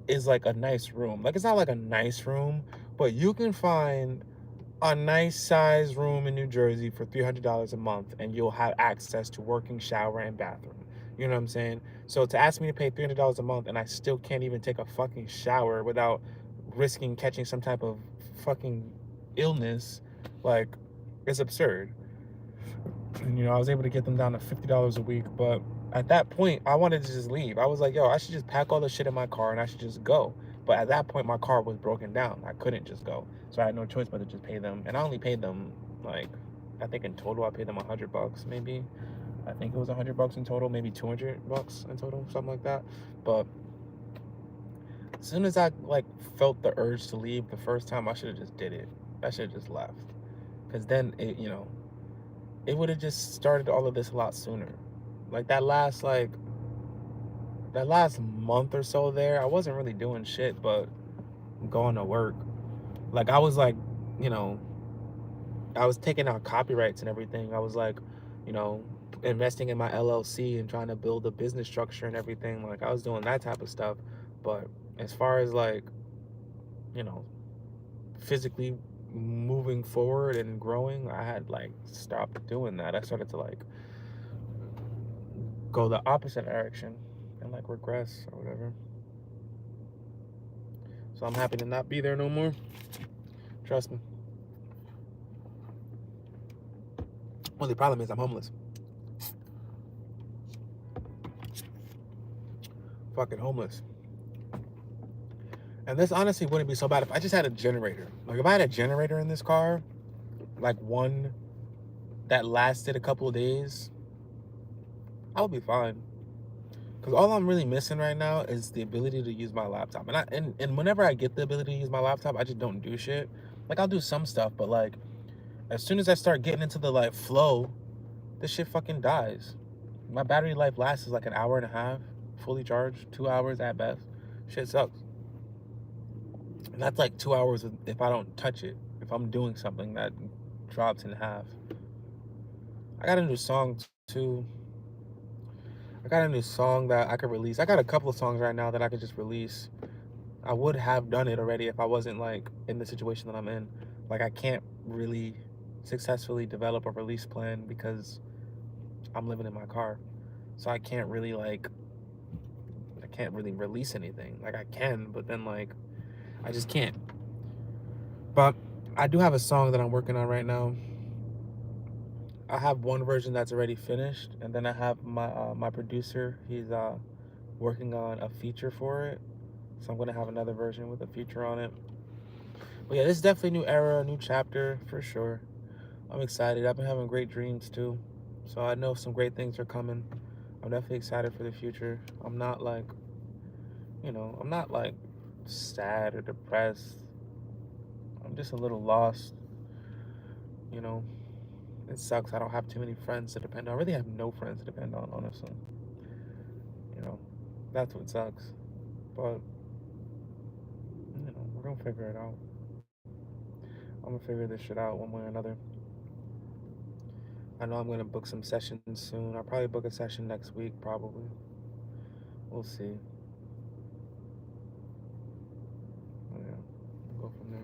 is like a nice room. Like, it's not like a nice room, but you can find a nice size room in New Jersey for $300 a month, and you'll have access to working shower and bathroom. You know what I'm saying? So to ask me to pay $300 a month and I still can't even take a fucking shower without risking catching some type of fucking illness, like, it's absurd. And, I was able to get them down to $50 a week, but at that point, I wanted to just leave. I was like, yo, I should just pack all the shit in my car and I should just go. But at that point, my car was broken down. I couldn't just go. So I had no choice but to just pay them. And I only paid them, like, I think in total, I paid them $100 maybe. I think it was $100 in total, maybe $200 in total, something like that. But as soon as I, like, felt the urge to leave the first time, I should have just did it. I should have just left. Because then, it would have just started all of this a lot sooner. Like that last month or so there, I wasn't really doing shit but going to work. Like, I was like, you know, I was taking out copyrights and everything. I was like, you know, investing in my LLC and trying to build a business structure and everything. Like, I was doing that type of stuff. But as far as, like, you know, physically moving forward and growing, I had, like, stopped doing that. I started to, like, go the opposite direction and, like, regress or whatever. So I'm happy to not be there no more. Trust me. Only problem is I'm homeless. Fucking homeless. And this honestly wouldn't be so bad if I just had a generator. Like, if I had a generator in this car, like one that lasted a couple of days, I would be fine. Because all I'm really missing right now is the ability to use my laptop. And whenever I get the ability to use my laptop, I just don't do shit. Like, I'll do some stuff, but like, as soon as I start getting into the, like, flow, this shit fucking dies. My battery life lasts like an hour and a half, fully charged, 2 hours at best. Shit sucks. And that's like 2 hours if I don't touch it. If I'm doing something that drops in half. I got a new song too. I got a new song that I could release. I got a couple of songs right now that I could just release. I would have done it already if I wasn't, like, in the situation that I'm in. Like, I can't really successfully develop a release plan because I'm living in my car. So I can't really, like, I can't really release anything. Like, I can, but then, like, I just can't. But I do have a song that I'm working on right now. I have one version that's already finished, and then I have my producer. He's working on a feature for it, so I'm gonna have another version with a feature on it. But yeah, this is definitely a new era, a new chapter for sure. I'm excited. I've been having great dreams too, so I know some great things are coming. I'm definitely excited for the future. I'm not like, I'm not like sad or depressed. I'm just a little lost, you know. It sucks. I don't have too many friends to depend on. I really have no friends to depend on, honestly. You know, that's what sucks. But, we're gonna figure it out. I'm gonna figure this shit out one way or another. I know I'm gonna book some sessions soon. I'll probably book a session next week, probably. We'll see. But yeah, we'll go from there.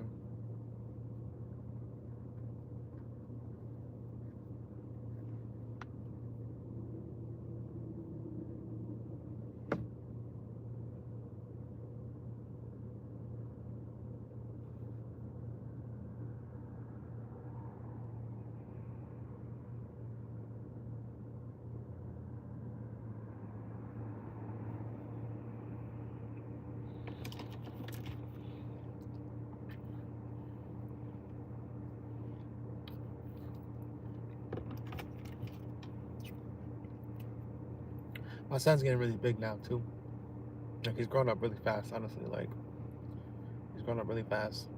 My son's getting really big now too. Like, he's growing up really fast, honestly. Like, he's growing up really fast.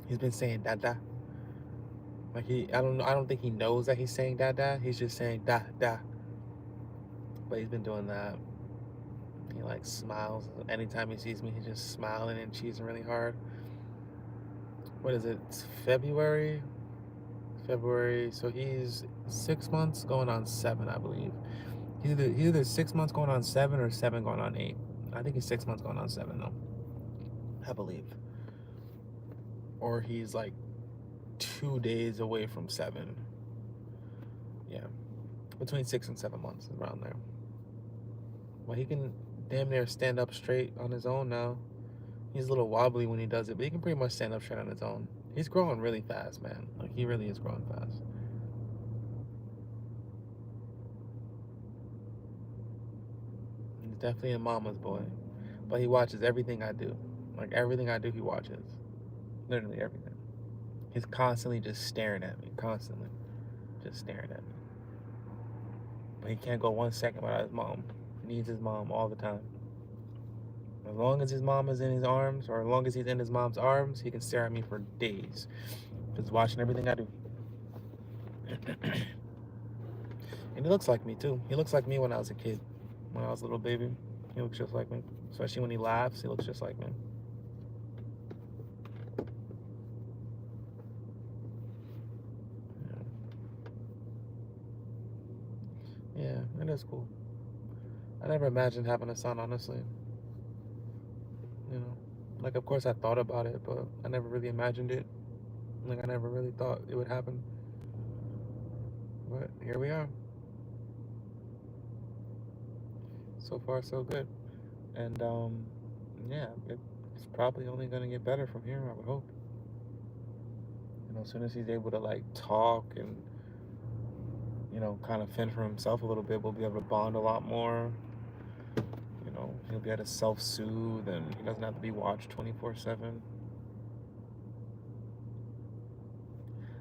He's been saying dada. Like, I don't think he knows that he's saying dada. He's just saying da da. But he's been doing that. He, like, smiles anytime he sees me. He's just smiling and cheesing really hard. what is it? It's February. February. So he's 6 months going on 7, I believe. He's either 6 months going on 7 or 7 going on 8. I think he's 6 months going on 7 though. I believe. Or he's like 2 days away from 7. Yeah, between 6 and 7 months, around there. Well, he can damn near stand up straight on his own now. He's a little wobbly when he does it, but he can pretty much stand up straight on his own. He's growing really fast, man. Like, he really is growing fast. He's definitely a mama's boy. But he watches everything I do. Like, everything I do, he watches. Literally everything. He's constantly just staring at me. Constantly. Just staring at me. But he can't go 1 second without his mom. He needs his mom all the time. As long as his mom is in his arms, or as long as he's in his mom's arms, he can stare at me for days. Just watching everything I do. And he looks like me too. He looks like me when I was a kid. When I was a little baby, he looks just like me. Especially when he laughs, he looks just like me. Yeah, it is cool. I never imagined having a son, honestly. You know, like, of course I thought about it, but I never really imagined it. Like, I never really thought it would happen. But here we are. So far, so good. And yeah, it's probably only gonna get better from here, I would hope. As soon as he's able to like talk and kind of fend for himself a little bit, we'll be able to bond a lot more. He'll be able to self-soothe, and he doesn't have to be watched 24/7.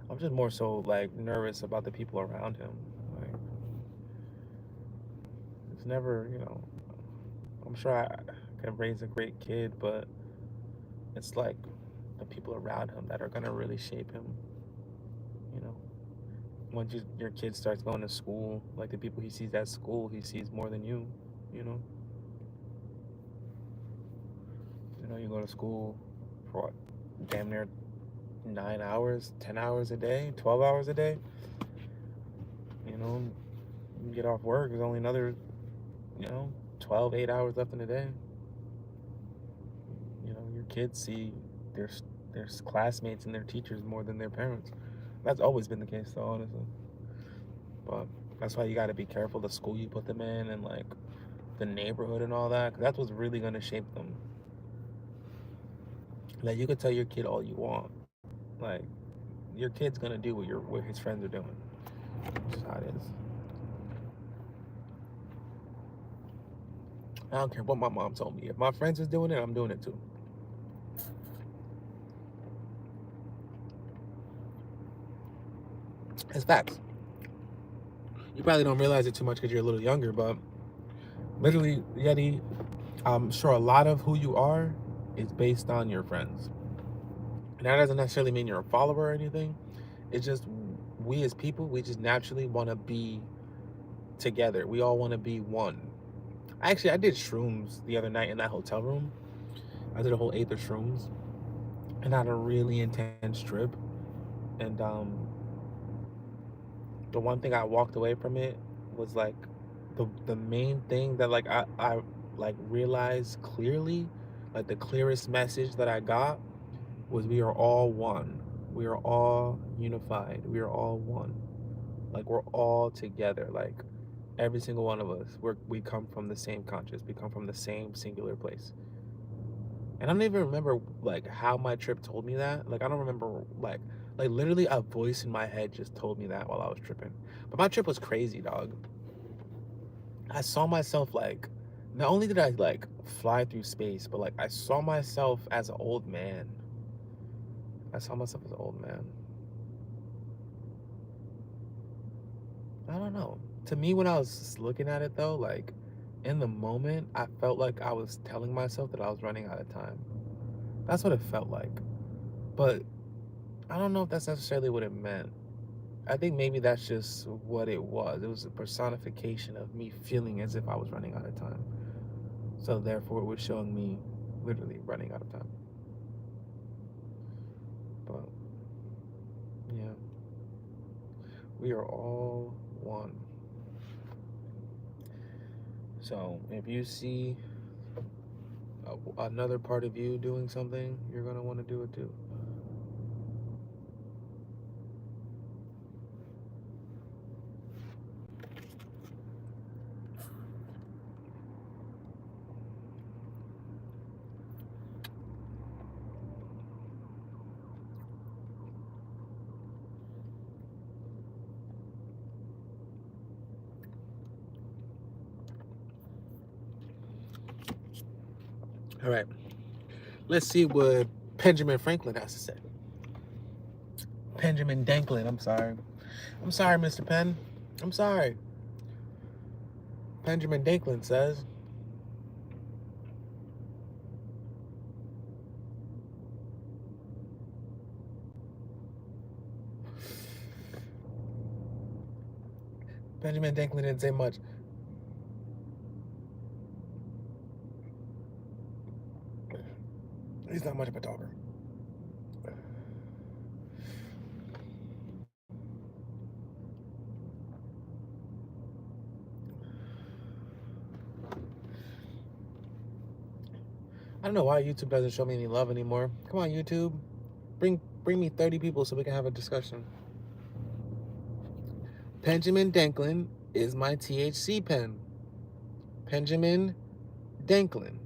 I'm just more so like nervous about the people around him. Like, it's never, I'm sure I can raise a great kid, but it's like the people around him that are gonna really shape him. You know, once your kid starts going to school, like the people he sees at school, he sees more than you. You know, you go to school for what, damn near 9 hours, 10 hours a day, 12 hours a day. You get off work, there's only another, 12, 8 hours left in the day. Your kids see their their classmates and their teachers more than their parents. That's always been the case, though, honestly. But that's why you got to be careful the school you put them in, and like the neighborhood and all that, 'cause that's what's really gonna shape them. Like, you could tell your kid all you want, like, your kid's gonna do what his friends are doing. That's how it is. I don't care what my mom told me. If my friends is doing it, I'm doing it too. It's facts. You probably don't realize it too much because you're a little younger, but literally, Yeti, I'm sure a lot of who you are is based on your friends. And that doesn't necessarily mean you're a follower or anything. It's just, we as people, we just naturally want to be together. We all want to be one. Actually, I did shrooms the other night in that hotel room. I did a whole eighth of shrooms and had a really intense trip. And the one thing I walked away from it was like the main thing that like I like realized clearly, like the clearest message that I got was, we are all one. We are all unified. We are all one. Like, we're all together. Like, every single one of us, we come from the same conscious. We come from the same singular place. And I don't even remember like how my trip told me that. Like, I don't remember like literally a voice in my head just told me that while I was tripping. But my trip was crazy, dog. I saw myself like, not only did I like fly through space, but like I saw myself as an old man. I saw myself as an old man. I don't know. To me, when I was looking at it though, like in the moment, I felt like I was telling myself that I was running out of time. That's what it felt like. But I don't know if that's necessarily what it meant. I think maybe that's just what it was. It was a personification of me feeling as if I was running out of time. So therefore, it was showing me literally running out of time. But yeah, we are all one. So if you see another part of you doing something, you're gonna want to do it too. All right, let's see what Benjamin Franklin has to say. Benjamin Danklin, I'm sorry. I'm sorry, Mr. Penn. I'm sorry. Benjamin Danklin says, Benjamin Danklin didn't say much. He's not much of a talker. I don't know why YouTube doesn't show me any love anymore. Come on, YouTube. Bring me 30 people so we can have a discussion. Benjamin Danklin is my THC pen. Benjamin Danklin.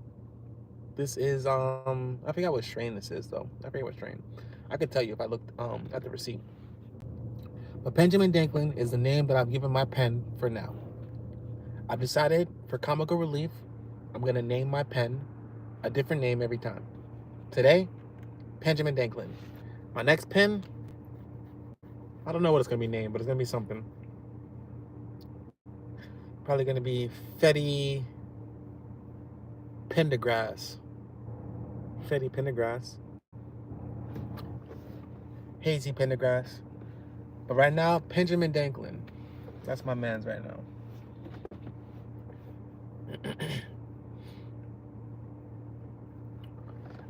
This is I forgot what strain this is though. I forget what strain. I could tell you if I looked at the receipt. But Benjamin Danklin is the name that I've given my pen for now. I've decided for comical relief, I'm gonna name my pen a different name every time. Today, Benjamin Danklin. My next pen, I don't know what it's gonna be named, but it's gonna be something. Probably gonna be Fetty Pendergrass. Fetty Pendergrass. Hazy Pendergrass. But right now, Benjamin Danklin. That's my man's right now.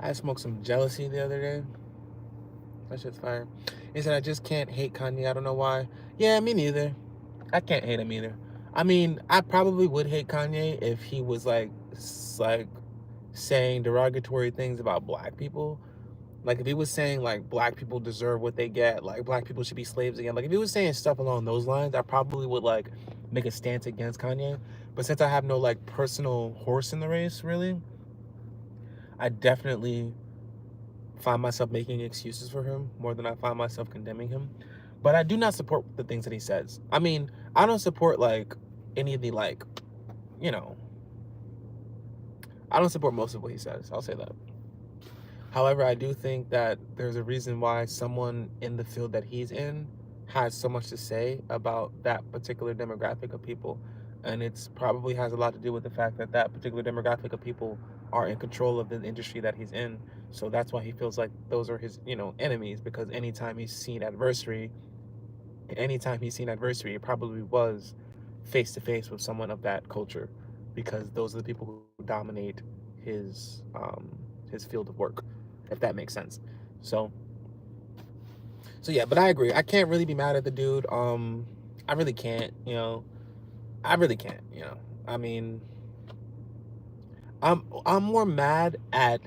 I smoked some Jealousy the other day. That shit's fire. He said, I just can't hate Kanye. I don't know why. Yeah, me neither. I can't hate him either. I mean, I probably would hate Kanye if he was like saying derogatory things about black people. Like if he was saying like black people deserve what they get, like black people should be slaves again. Like if he was saying stuff along those lines, I probably would like make a stance against Kanye. But since I have no like personal horse in the race, really, I definitely find myself making excuses for him more than I find myself condemning him. But I do not support the things that he says. I mean, I don't support like any of the like, you know, I don't support most of what he says. I'll say that. However, I do think that there's a reason why someone in the field that he's in has so much to say about that particular demographic of people. And it's probably has a lot to do with the fact that that particular demographic of people are in control of the industry that he's in. So that's why he feels like those are his, enemies, because anytime he's seen adversity, it probably was face to face with someone of that culture, because those are the people who dominate his his field of work, if that makes sense. So yeah, but I agree. I can't really be mad at the dude. I really can't. I really can't. I mean, I'm more mad at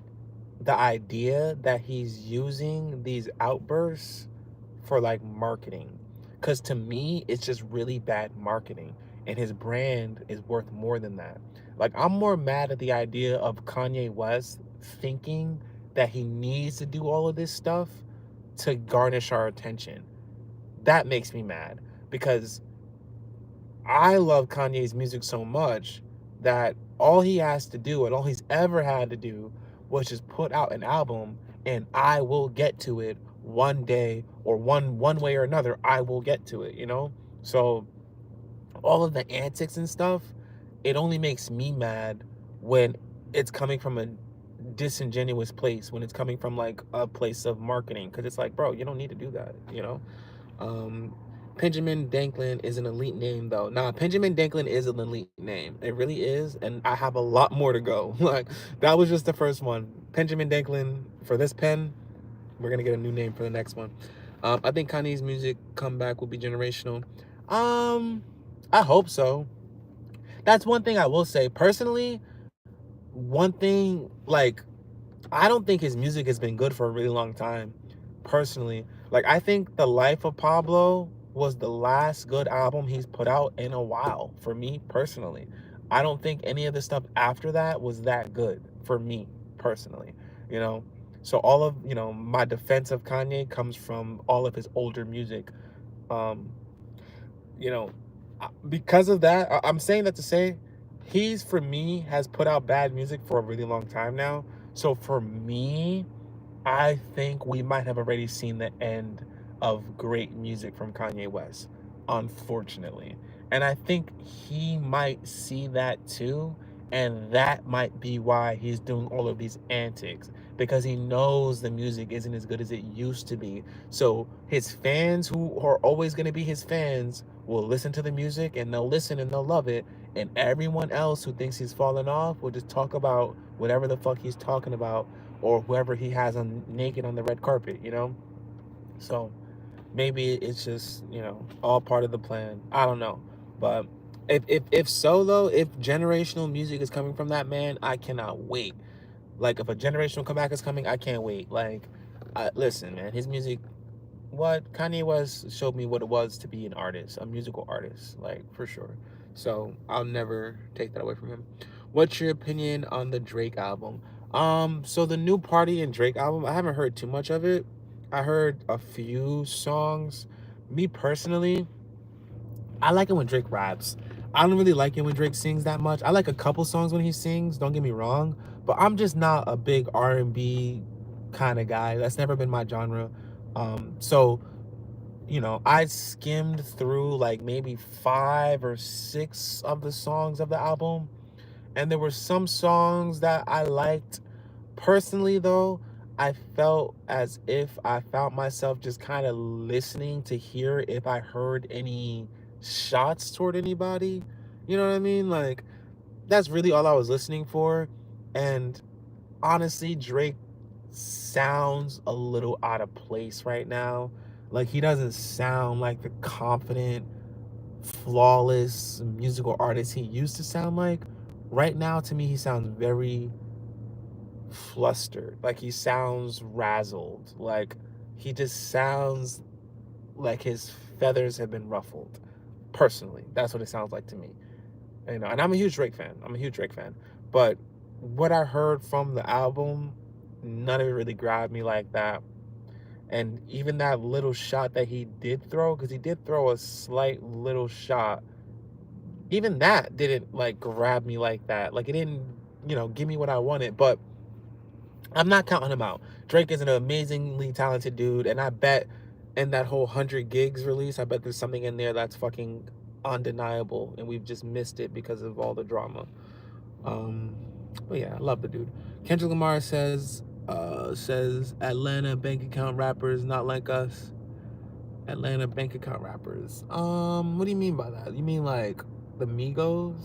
the idea that he's using these outbursts for like marketing, because to me it's just really bad marketing, and his brand is worth more than that. Like, I'm more mad at the idea of Kanye West thinking that he needs to do all of this stuff to garnish our attention. That makes me mad, because I love Kanye's music so much that all he has to do, and all he's ever had to do, was just put out an album, and I will get to it one day, or one way or another. I will get to it, So all of the antics and stuff, it only makes me mad when it's coming from a disingenuous place, when it's coming from like a place of marketing, because it's like, bro, you don't need to do that. um, Benjamin Danklin is an elite name, though. Nah, Benjamin Danklin is an elite name. It really is, and I have a lot more to go. Like, that was just the first one. Benjamin Danklin for this pen, We're gonna get a new name for the next one. I think Kanye's music comeback will be generational. I hope so. That's one thing I will say personally. One thing, like, I don't think his music has been good for a really long time. Personally, like, I think The Life of Pablo was the last good album he's put out in a while for me personally. I don't think any of the stuff after that was that good for me personally, you know. So all of, my defense of Kanye comes from all of his older music. Um, you know, because of that, I'm saying that to say he's, for me, has put out bad music for a really long time now. So for me, I think we might have already seen the end of great music from Kanye West, unfortunately. And I think he might see that too. And that might be why he's doing all of these antics, because he knows the music isn't as good as it used to be. So his fans, who are always going to be his fans, will listen to the music and they'll listen and they'll love it. And everyone else who thinks he's fallen off will just talk about whatever the fuck he's talking about, or whoever he has on naked on the red carpet. So maybe it's just, all part of the plan. I don't know. But if so though, if generational music is coming from that man, I cannot wait. Like, if a generational comeback is coming, I can't wait. Like, listen, man, his music, what Kanye West showed me what it was to be an artist, a musical artist, like, for sure. So I'll never take that away from him. What's your opinion on the Drake album? So the new Party and Drake album, I haven't heard too much of it. I heard a few songs. Me personally, I like it when Drake raps. I don't really like it when Drake sings that much. I like a couple songs when he sings, don't get me wrong, but I'm just not a big R&B kind of guy. That's never been my genre. So I skimmed through like maybe 5 or 6 of the songs of the album, and there were some songs that I liked. Personally, though, I felt as if I found myself just kind of listening to hear if I heard any shots toward anybody. You know what I mean? Like, that's really all I was listening for. And honestly, Drake sounds a little out of place right now. Like, he doesn't sound like the confident, flawless musical artist he used to sound like. Right now, to me, he sounds very flustered. Like, he sounds razzled. Like, he just sounds like his feathers have been ruffled. Personally, that's what it sounds like to me. And I'm a huge Drake fan. But what I heard from the album, none of it really grabbed me like that. And even that little shot that he did throw, because he did throw a slight little shot, even that didn't like grab me like that. Like, it didn't, give me what I wanted. But I'm not counting him out. Drake is an amazingly talented dude, and I bet in that whole 100 gigs release, I bet there's something in there that's fucking undeniable, and we've just missed it because of all the drama. But yeah, I love the dude. Kendrick Lamar says Atlanta bank account rappers not like us. Atlanta bank account rappers. What do you mean by that? You mean like the Migos?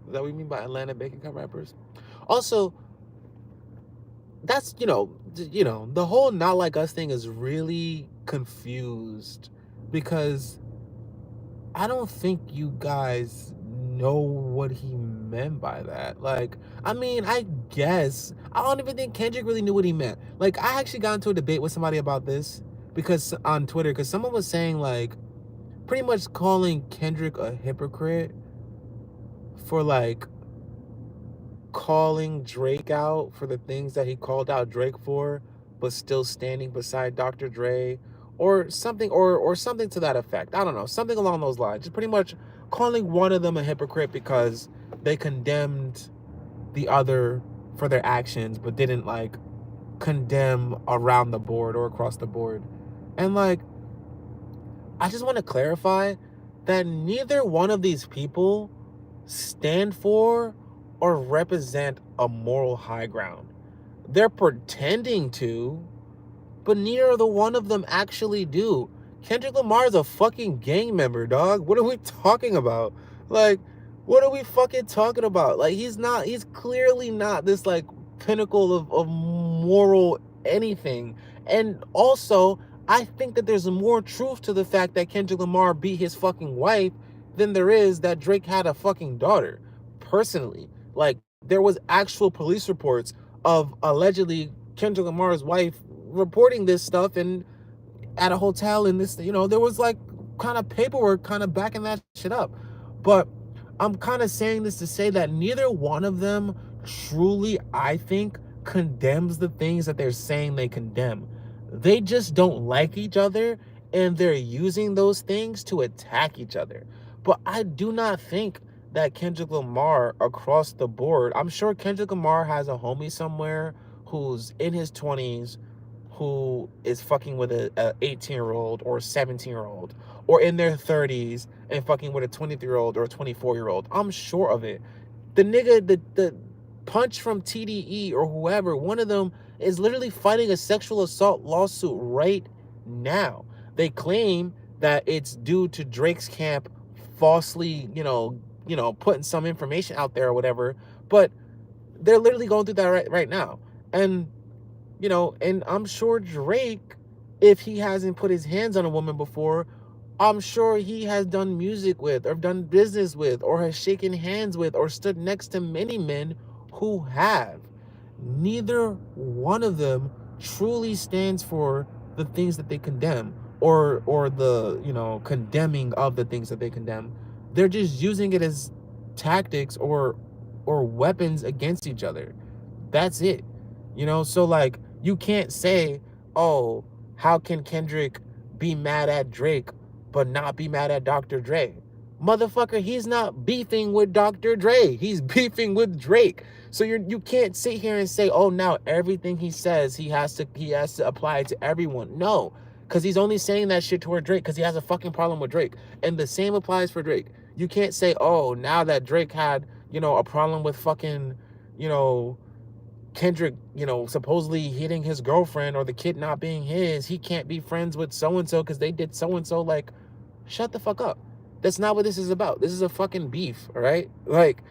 Is that what you mean by Atlanta bank account rappers? Also, that's the whole not like us thing is really confused, because I don't think you guys know what he meant by that. Like, I mean, I guess I don't even think Kendrick really knew what he meant. Like, I actually got into a debate with somebody about this, because on Twitter, because someone was saying, like, pretty much calling Kendrick a hypocrite for, like, calling Drake out for the things that he called out Drake for, but still standing beside Dr. Dre, or something, or something to that effect. I don't know, something along those lines. Just pretty much calling one of them a hypocrite because they condemned the other for their actions, but didn't like condemn around the board or across the board. And like, I just want to clarify that neither one of these people stand for or represent a moral high ground. They're pretending to, but neither of the one of them actually do. Kendrick Lamar is a fucking gang member, dog. What are we talking about? Like, what are we fucking talking about? Like, he's clearly not this like pinnacle of moral anything. And also, I think that there's more truth to the fact that Kendrick Lamar beat his fucking wife than there is that Drake had a fucking daughter. Personally, like, there was actual police reports of allegedly Kendrick Lamar's wife reporting this stuff and at a hotel in this, there was like kind of paperwork kind of backing that shit up. But I'm kind of saying this to say that neither one of them truly, I think, condemns the things that they're saying they condemn. They just don't like each other and they're using those things to attack each other. But I do not think that Kendrick Lamar across the board, I'm sure Kendrick Lamar has a homie somewhere who's in his 20s who is fucking with a 18-year-old or a 17-year-old or in their 30s and fucking with a 23-year-old or a 24-year-old. I'm sure of it. The nigga, the punch from TDE or whoever, one of them is literally fighting a sexual assault lawsuit right now. They claim that it's due to Drake's camp falsely, putting some information out there or whatever, but they're literally going through that right now. And and I'm sure Drake, if he hasn't put his hands on a woman before, I'm sure he has done music with or done business with or has shaken hands with or stood next to many men who have. Neither one of them truly stands for the things that they condemn or the, condemning of the things that they condemn. They're just using it as tactics or weapons against each other. That's it. So like you can't say, oh, how can Kendrick be mad at Drake but not be mad at Dr. Dre? Motherfucker, he's not beefing with Dr. Dre. He's beefing with Drake. So you can't sit here and say, oh, now everything he says he has to apply it to everyone. No, because he's only saying that shit toward Drake because he has a fucking problem with Drake. And the same applies for Drake. You can't say, oh, now that Drake had, a problem with fucking, Kendrick, supposedly hitting his girlfriend or the kid not being his, he can't be friends with so-and-so because they did so-and-so. Like, shut the fuck up. That's not what this is about. This is a fucking beef, all right? Like,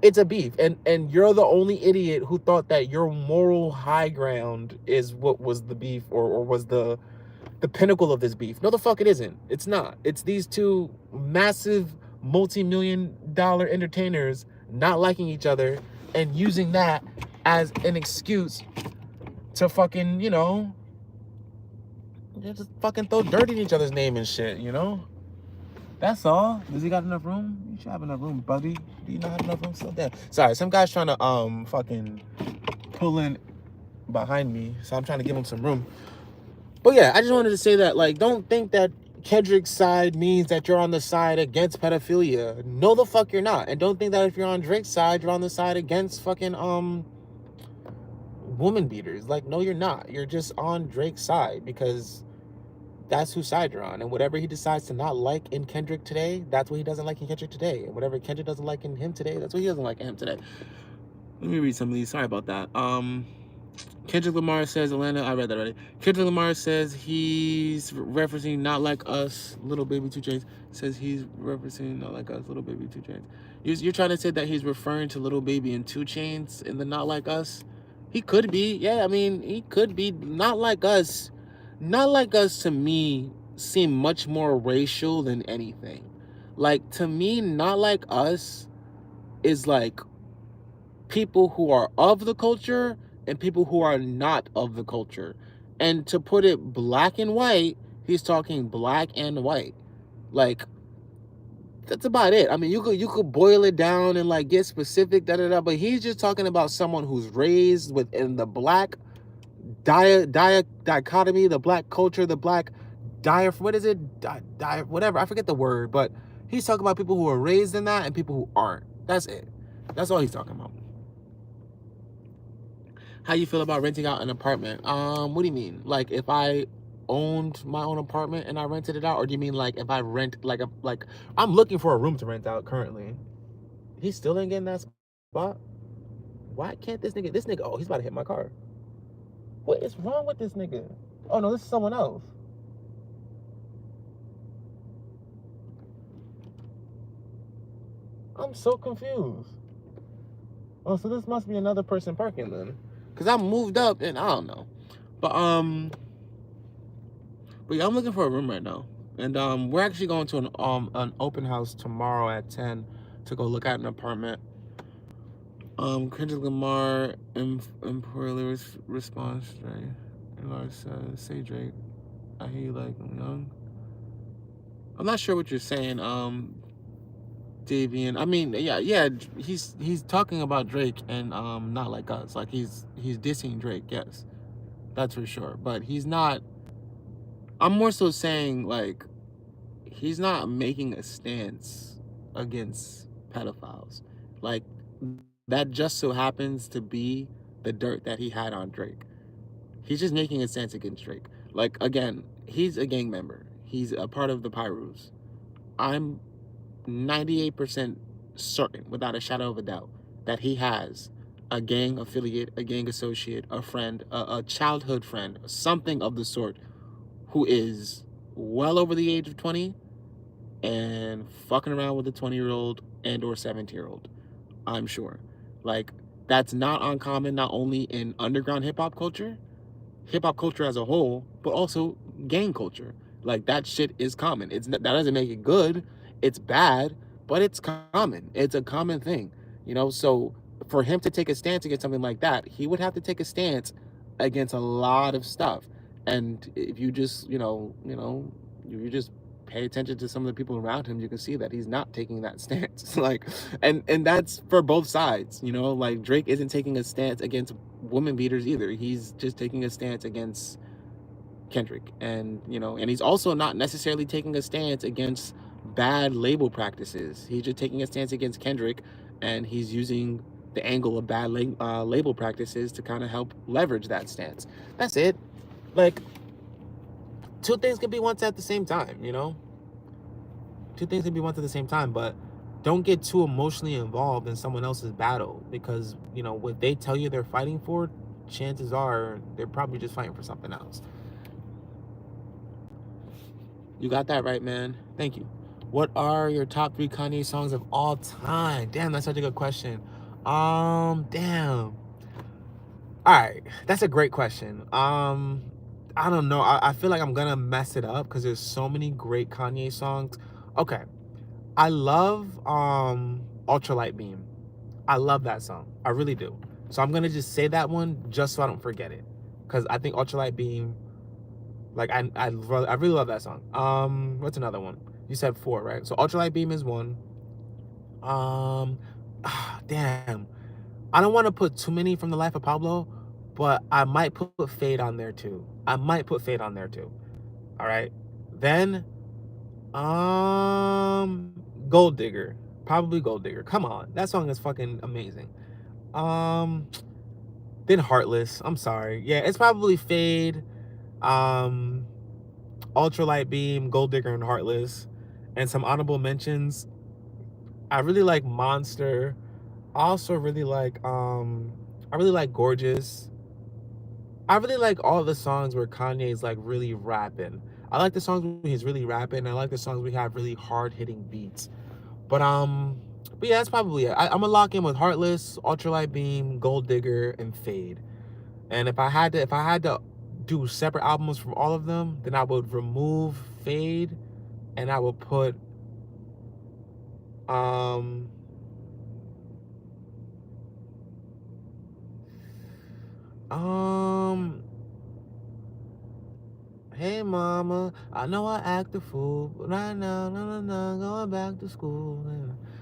it's a beef. And you're the only idiot who thought that your moral high ground is what was the beef or was the pinnacle of this beef. No, the fuck it isn't. It's not. It's these two massive multi-million-dollar entertainers not liking each other and using that as an excuse to fucking, just fucking throw dirt in each other's name and shit, That's all. Does he got enough room? You should have enough room, buddy. Do you not have enough room? Slow down. Sorry, some guy's trying to fucking pull in behind me, so I'm trying to give him some room. But yeah, I just wanted to say that, like, don't think that Kendrick's side means that you're on the side against pedophilia. No, the fuck you're not. And don't think that if you're on Drake's side, you're on the side against fucking woman beaters. Like, no, you're not. You're just on Drake's side because that's whose side you're on. And whatever he decides to not like in Kendrick today, that's what he doesn't like in Kendrick today. And whatever Kendrick doesn't like in him today, that's what he doesn't like in him today. Let me read some of these. Sorry about that. Kendrick Lamar says, Atlanta, I read that already. Kendrick Lamar says he's referencing Not Like Us, Little Baby 2 Chainz. Says he's referencing Not Like Us, Little Baby 2 Chainz. You're trying to say that he's referring to Little Baby and 2 Chainz in the Not Like Us? He could be. Yeah, I mean, he could be. Not Like Us. Not Like Us to me seem much more racial than anything. Like, to me, Not Like Us is like people who are of the culture and people who are not of the culture. And to put it black and white, he's talking black and white. Like, that's about it. I mean, you could boil it down and like get specific, but he's just talking about someone who's raised within the black dichotomy, the black culture, the black what is it? Whatever. I forget the word, but he's talking about people who are raised in that and people who aren't. That's it. That's all he's talking about. How you feel about renting out an apartment? What do you mean? Like if I owned my own apartment and I rented it out, or do you mean like if I rent like I'm looking for a room to rent out currently? He's still ain't getting that spot. Why can't this nigga? Oh, he's about to hit my car. What is wrong with this nigga? Oh no, this is someone else. I'm so confused. Oh, so this must be another person parking then. Cause I moved up and I don't know. But yeah, I'm looking for a room right now. And we're actually going to an open house tomorrow at 10 to go look at an apartment. Kendrick Lamar poorly response, right? And Lars says, say Drake, I hear you like I'm young. I'm not sure what you're saying, Davian. I mean, yeah, he's talking about Drake and not like us. Like he's dissing Drake, yes. That's for sure. But he's not, I'm more so saying like he's not making a stance against pedophiles. Like that just so happens to be the dirt that he had on Drake. He's just making a stance against Drake. Like again, he's a gang member. He's a part of the Pyrus. I'm 98% certain, without a shadow of a doubt, that he has a gang affiliate, a gang associate, a friend, a childhood friend, something of the sort, who is well over the age of 20 and fucking around with a 20-year-old and or 17-year-old. I'm sure. Like, that's not uncommon, not only in underground hip-hop culture as a whole, but also gang culture. Like that shit is common. That doesn't make it good. It's bad, but it's common. It's a common thing, you know. So for him to take a stance against something like that, he would have to take a stance against a lot of stuff. And if you just, you just pay attention to some of the people around him, you can see that he's not taking that stance. Like, and that's for both sides, you know. Like Drake isn't taking a stance against women beaters either. He's just taking a stance against Kendrick, and and he's also not necessarily taking a stance against bad label practices. He's just taking a stance against Kendrick, and he's using the angle of bad label practices to kind of help leverage that stance. That's it. Like, two things can be once at the same time, two things can be once at the same time, but don't get too emotionally involved in someone else's battle, because what they tell you they're fighting for, chances are they're probably just fighting for something else. You got that right, man. Thank you. What are your top 3 Kanye songs of all time? Damn, that's such a good question. Damn. All right, that's a great question. I don't know. I feel like I'm gonna mess it up because there's so many great Kanye songs. Okay, I love Ultralight Beam. I love that song. I really do. So I'm gonna just say that one just so I don't forget it, because I think Ultralight Beam, like I really love that song. What's another one? You said 4, right? So Ultralight Beam is 1. Damn. I don't want to put too many from the life of Pablo, but I might put Fade on there too. All right. Then, Gold Digger. Probably Gold Digger. Come on, that song is fucking amazing. Then Heartless. I'm sorry. Yeah, it's probably Fade, Ultralight Beam, Gold Digger, and Heartless. And some honorable mentions. I really like Monster. I also really like Gorgeous. I really like all the songs where Kanye's like really rapping. I like the songs where he's really rapping. I like the songs where we have really hard hitting beats. But yeah, that's probably it. I'm gonna lock in with Heartless, Ultralight Beam, Gold Digger, and Fade. And if I had to do separate albums from all of them, then I would remove Fade, and I would put Hey mama, I know I act a fool, but right now, going back to school.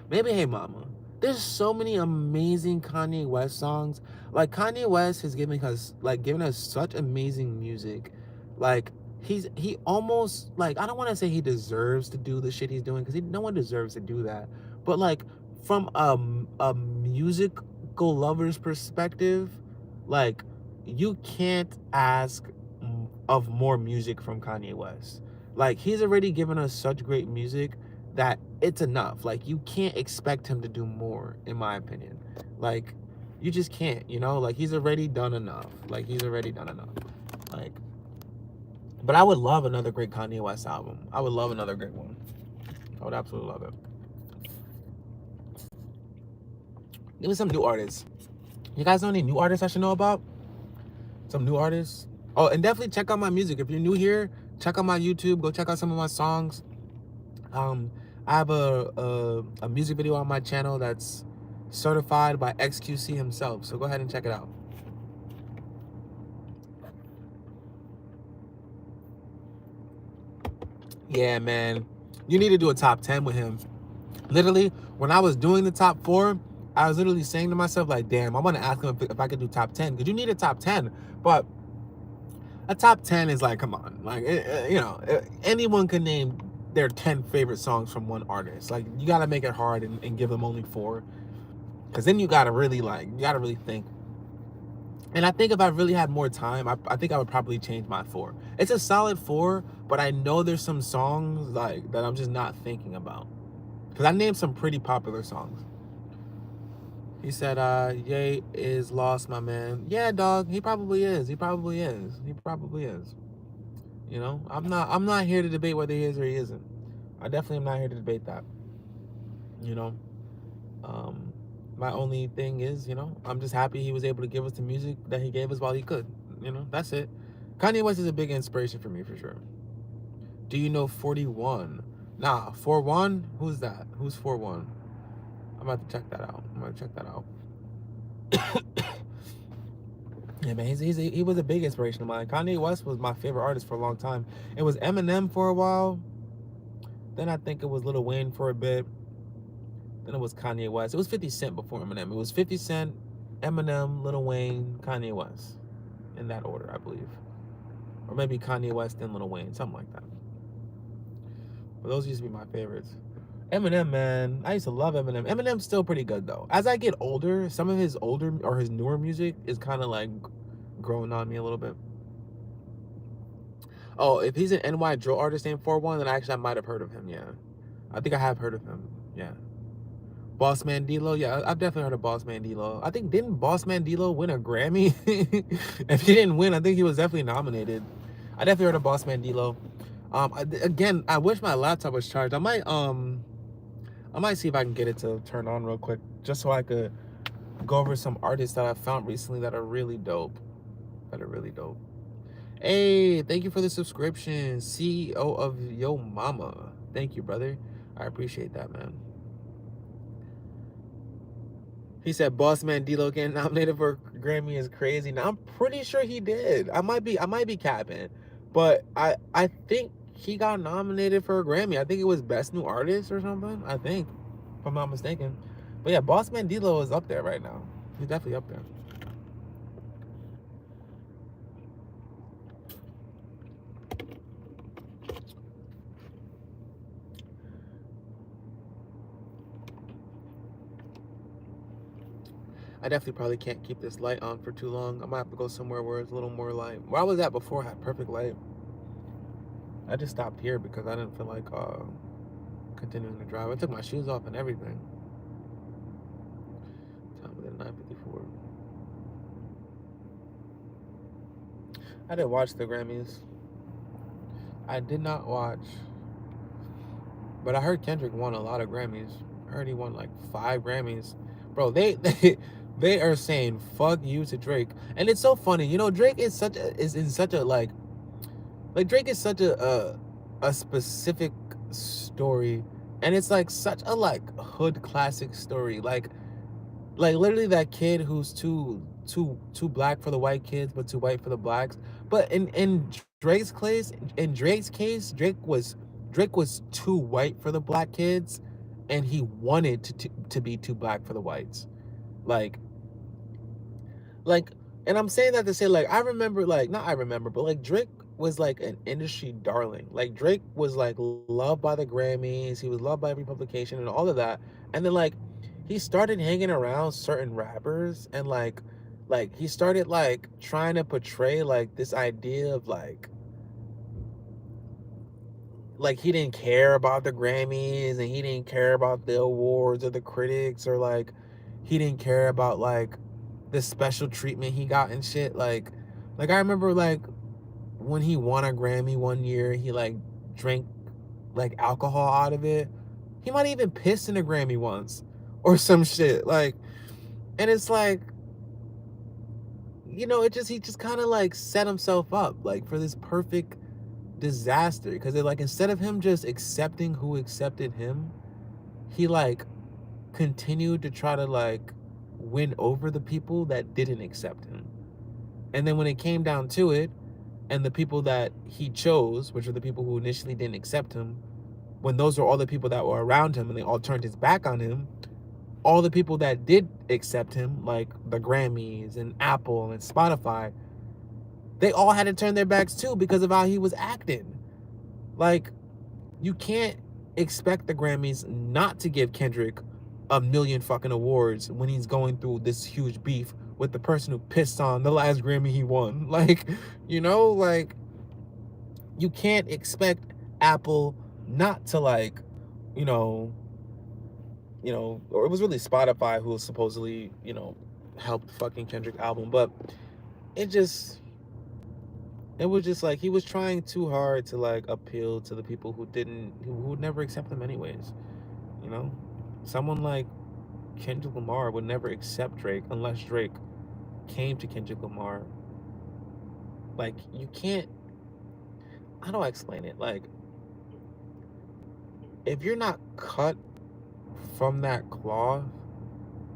Maybe Hey Mama. There's so many amazing Kanye West songs. Like Kanye West has given us such amazing music. Like he almost, like, I don't want to say he deserves to do the shit he's doing, because no one deserves to do that. But like from a musical lover's perspective, like you can't ask of more music from Kanye West. Like he's already given us such great music that it's enough. Like you can't expect him to do more, in my opinion. Like you just can't, like he's already done enough. Like but I would love another great Kanye West album. I would love another great one. I would absolutely love it. Give me some new artists. You guys know any new artists I should know about? some new artists. Oh, and definitely check out my music. If you're new here, check out my YouTube. Go check out some of my songs. I have a music video on my channel that's certified by XQC himself. So go ahead and check it out. Yeah, man. You need to do a top 10 with him. Literally, when I was doing the top 4, I was literally saying to myself, like, damn, I want to ask him if I could do top 10. Because you need a top 10. But a top 10 is like, come on. Like, you know, anyone can name their 10 favorite songs from one artist. Like, you got to make it hard and give them only 4. Because then you got to really, like, you got to really think. And I think if I really had more time, I think I would probably change my 4. It's a solid 4, but I know there's some songs like that I'm just not thinking about. Because I named some pretty popular songs. He said, Ye is lost, my man. Yeah, dog, he probably is. He probably is. He probably is. You know, I'm not here to debate whether he is or he isn't. I definitely am not here to debate that. You know. My only thing is, you know, I'm just happy he was able to give us the music that he gave us while he could. You know, that's it. Kanye West is a big inspiration for me, for sure. Do you know 41? Nah, 41? Who's that? Who's 41? I'm about to check that out. Yeah, man, he was a big inspiration of mine. Kanye West was my favorite artist for a long time. It was Eminem for a while. Then I think it was Lil Wayne for a bit. Then it was Kanye West. It was 50 Cent before Eminem. It was 50 Cent, Eminem, Lil Wayne, Kanye West. In that order, I believe. Or maybe Kanye West and Lil Wayne, something like that. But those used to be my favorites. Eminem, man. I used to love Eminem. Eminem's still pretty good, though. As I get older, some of his older or his newer music is kind of like growing on me a little bit. Oh, if he's an NY drill artist named 41, then actually I might have heard of him, yeah. I think I have heard of him, yeah. Boss Man D-Lo, yeah, I've definitely heard of Boss Man D-Lo. I think, didn't Boss Man D-Lo win a Grammy? If he didn't win, I think he was definitely nominated. I definitely heard of Boss Man D-Lo. Again, I wish my laptop was charged. I might see if I can get it to turn on real quick, just so I could go over some artists that I found recently that are really dope. Hey, thank you for the subscription, CEO of Yo Mama. Thank you, brother. I appreciate that, man. He said Boss Man D-Lo getting nominated for a Grammy is crazy. Now I'm pretty sure he did. I might be capping, but I think he got nominated for a Grammy. I think it was Best New Artist or something. I think, if I'm not mistaken. But yeah, Boss Man D-Lo is up there right now. He's definitely up there. I definitely probably can't keep this light on for too long. I might have to go somewhere where it's a little more light. Where I was at before had perfect light. I just stopped here because I didn't feel like continuing to drive. I took my shoes off and everything. Time within 9:54. I didn't watch the Grammys. I did not watch. But I heard Kendrick won a lot of Grammys. I heard he won like 5 Grammys. Bro, they are saying fuck you to Drake. And it's so funny. You know, Drake is in such a like Drake is such a specific story, and it's like such a like hood classic story. Like literally that kid who's too black for the white kids but too white for the blacks. But in Drake's case, Drake was too white for the black kids, and he wanted to be too black for the whites. Like, and I'm saying that to say, like, I remember, like, not I remember, but like Drake was like an industry darling. Like Drake was like loved by the Grammys, he was loved by every publication and all of that. And then like he started hanging around certain rappers, and like he started like trying to portray like this idea of like he didn't care about the Grammys, and he didn't care about the awards or the critics, or like he didn't care about like the special treatment he got and shit. Like I remember like when he won a Grammy one year, he like drank like alcohol out of it. He might even pissed in a Grammy once or some shit. Like, and it's like, you know, he just kind of like set himself up like for this perfect disaster, because like instead of him just accepting who accepted him, he like continued to try to like win over the people that didn't accept him. And then when it came down to it, and the people that he chose, which are the people who initially didn't accept him, when those were all the people that were around him and they all turned his back on him, all the people that did accept him, like the Grammys and Apple and Spotify, they all had to turn their backs too because of how he was acting. Like, you can't expect the Grammys not to give Kendrick a million fucking awards when he's going through this huge beef with the person who pissed on the last Grammy he won. Like, you know, like, you can't expect Apple not to like, you know, or it was really Spotify who supposedly, helped fucking Kendrick album, but it was just like he was trying too hard to like appeal to the people who would never accept him anyways. You know, someone like Kendrick Lamar would never accept Drake unless Drake came to Kendrick Lamar. Like, you can't, how do I explain it? Like, if you're not cut from that cloth,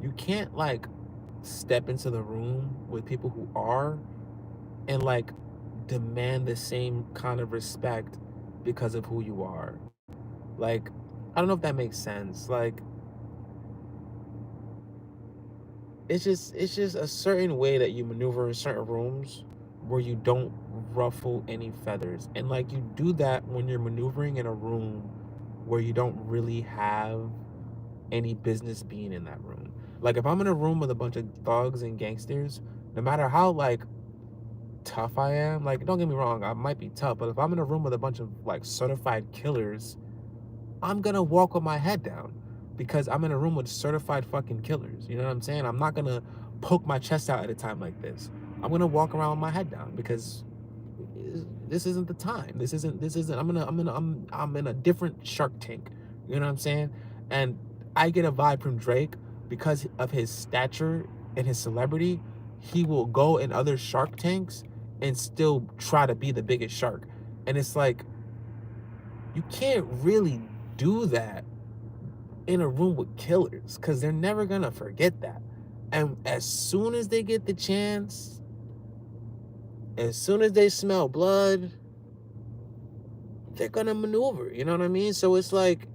you can't like step into the room with people who are and like demand the same kind of respect because of who you are. Like, I don't know if that makes sense. Like, it's just a certain way that you maneuver in certain rooms where you don't ruffle any feathers. And like, you do that when you're maneuvering in a room where you don't really have any business being in that room. Like, if I'm in a room with a bunch of thugs and gangsters, no matter how like tough I am, like, don't get me wrong, I might be tough, but if I'm in a room with a bunch of like certified killers, I'm gonna walk with my head down because I'm in a room with certified fucking killers. You know what I'm saying? I'm not gonna poke my chest out at a time like this. I'm gonna walk around with my head down because this isn't the time. This isn't. I'm in a different Shark Tank. You know what I'm saying? And I get a vibe from Drake because of his stature and his celebrity. He will go in other Shark Tanks and still try to be the biggest shark. And it's like, you can't really do that in a room with killers because they're never gonna forget that. And as soon as they get the chance, as soon as they smell blood, they're gonna maneuver. You know what I mean? So it's like,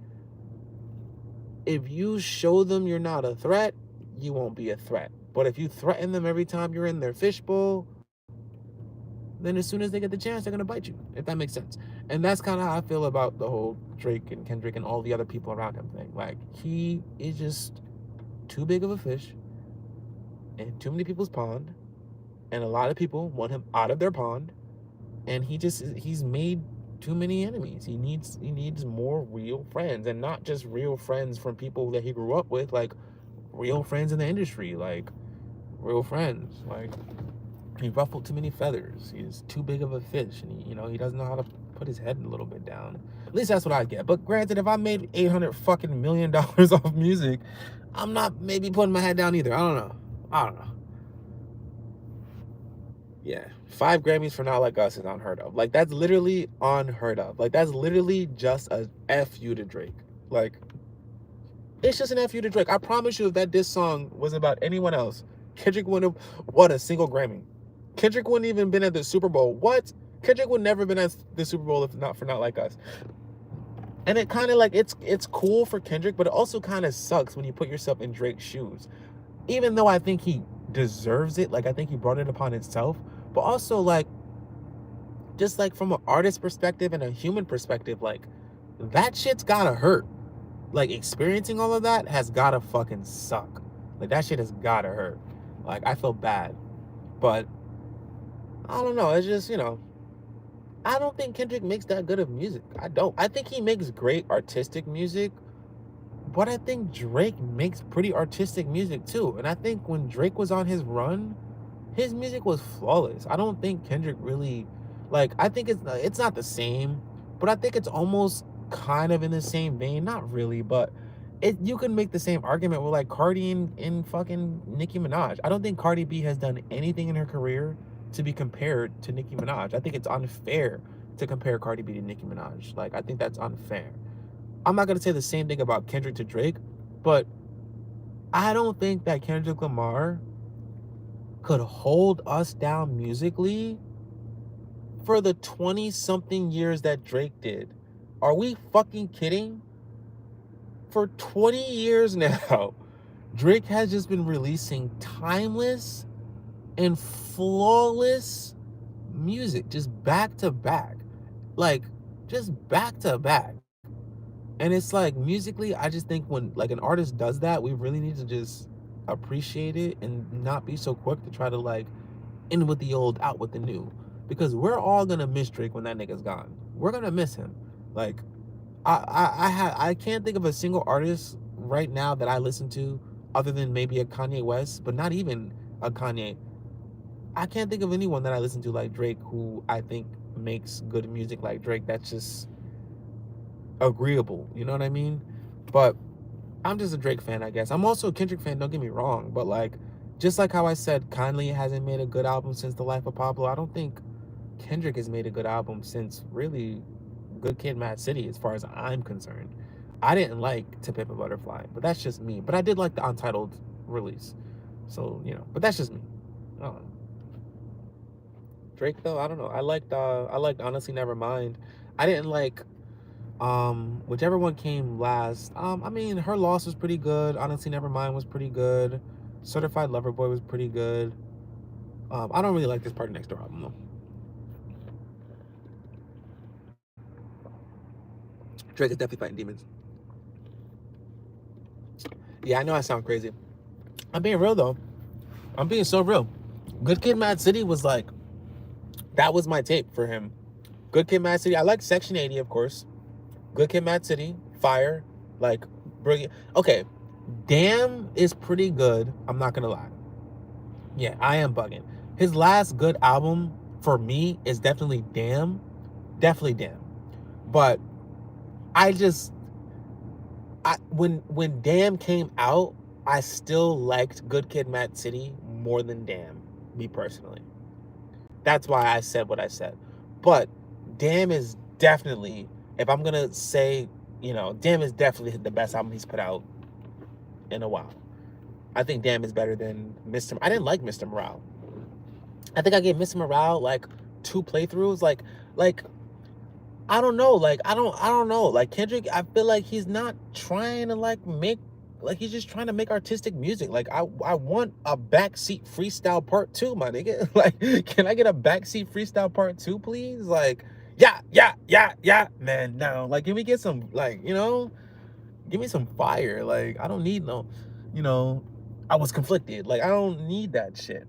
if you show them you're not a threat, you won't be a threat. But if you threaten them every time you're in their fishbowl, then as soon as they get the chance, they're gonna bite you, if that makes sense. And that's kind of how I feel about the whole Drake and Kendrick and all the other people around him thing. Like, he is just too big of a fish in too many people's pond, and a lot of people want him out of their pond, and he's made too many enemies. He needs more real friends, and not just real friends from people that he grew up with, like real friends in the industry, like real friends. Like, he ruffled too many feathers. He's too big of a fish, and he doesn't know how to put his head a little bit down. At least that's what I get. But granted, if I made $800 fucking million off music, I'm not maybe putting my head down either. I don't know. Yeah, 5 Grammys for Not Like Us is unheard of. Like, that's literally unheard of. Like, that's literally just a F you to Drake. Like, it's just an F you to Drake. I promise you, if that diss song was about anyone else, Kendrick wouldn't have won a single Grammy. Kendrick wouldn't even been at the Super Bowl. What? Kendrick would never been at the Super Bowl if not for Not Like Us. And it kind of like, it's cool for Kendrick, but it also kind of sucks when you put yourself in Drake's shoes. Even though I think he deserves it, like, I think he brought it upon himself, but also like, just like from an artist perspective and a human perspective, like, that shit's gotta hurt. Like, experiencing all of that has gotta fucking suck. Like, that shit has gotta hurt. Like, I feel bad, but I don't know. It's just, I don't think Kendrick makes that good of music. I don't. I think he makes great artistic music, but I think Drake makes pretty artistic music too. And I think when Drake was on his run, his music was flawless. I don't think Kendrick really, like, I think it's not the same, but I think it's almost kind of in the same vein. Not really, but You can make the same argument with like Cardi and fucking Nicki Minaj. I don't think Cardi B has done anything in her career to be compared to Nicki Minaj. I think it's unfair to compare Cardi B to Nicki Minaj. Like, I think that's unfair. I'm not gonna say the same thing about Kendrick to Drake, but I don't think that Kendrick Lamar could hold us down musically for the 20-something years that Drake did. Are we fucking kidding? For 20 years now, Drake has just been releasing timeless and flawless music, just back to back. Like, just back to back. And it's like, musically, I just think when like an artist does that, we really need to just appreciate it and not be so quick to try to like in with the old, out with the new. Because we're all gonna miss Drake when that nigga's gone. We're gonna miss him. Like, I can't think of a single artist right now that I listen to other than maybe a Kanye West, but not even a Kanye. I can't think of anyone that I listen to like Drake who I think makes good music like Drake that's just agreeable. You know what I mean? But I'm just a Drake fan, I guess. I'm also a Kendrick fan, don't get me wrong, but like, just like how I said Kanye hasn't made a good album since The Life of Pablo, I don't think Kendrick has made a good album since really Good Kid, Mad City, as far as I'm concerned. I didn't like To Pimp a Butterfly, but that's just me. But I did like the Untitled release. So, you know, but that's just me. I don't know. Drake though, I don't know. I liked Honestly Nevermind. I didn't like whichever one came last. I mean, Her Loss was pretty good. Honestly Nevermind was pretty good. Certified Lover Boy was pretty good. I don't really like this Party Next Door album though. Drake is definitely fighting demons. Yeah, I know I sound crazy. I'm being real though. I'm being so real. Good Kid, Mad City was like, that was my tape for him. Good Kid, Mad City. I like Section 80, of course. Good Kid, Mad City, fire, like brilliant. Okay, Damn is pretty good. I'm not gonna lie. Yeah, I am bugging. His last good album for me is definitely Damn. But when Damn came out, I still liked Good Kid, Mad City more than Damn, me personally. That's why I said what I said. But Damn is definitely, if I'm gonna say, you know, Damn is definitely the best album he's put out in a while. I think Damn is better than Mr. I didn't like Mr. Morale. I think I gave Mr. Morale like 2 playthroughs. Like I don't know. Like I don't know. Like Kendrick, I feel like he's not trying to like make, like he's just trying to make artistic music. Like I want a backseat freestyle part 2, my nigga. Like, can I get a backseat freestyle part 2, please? Like, yeah, man. No, like, can we get some, like, you know, give me some fire. Like, I don't need no, you know, I was conflicted. Like, I don't need that shit.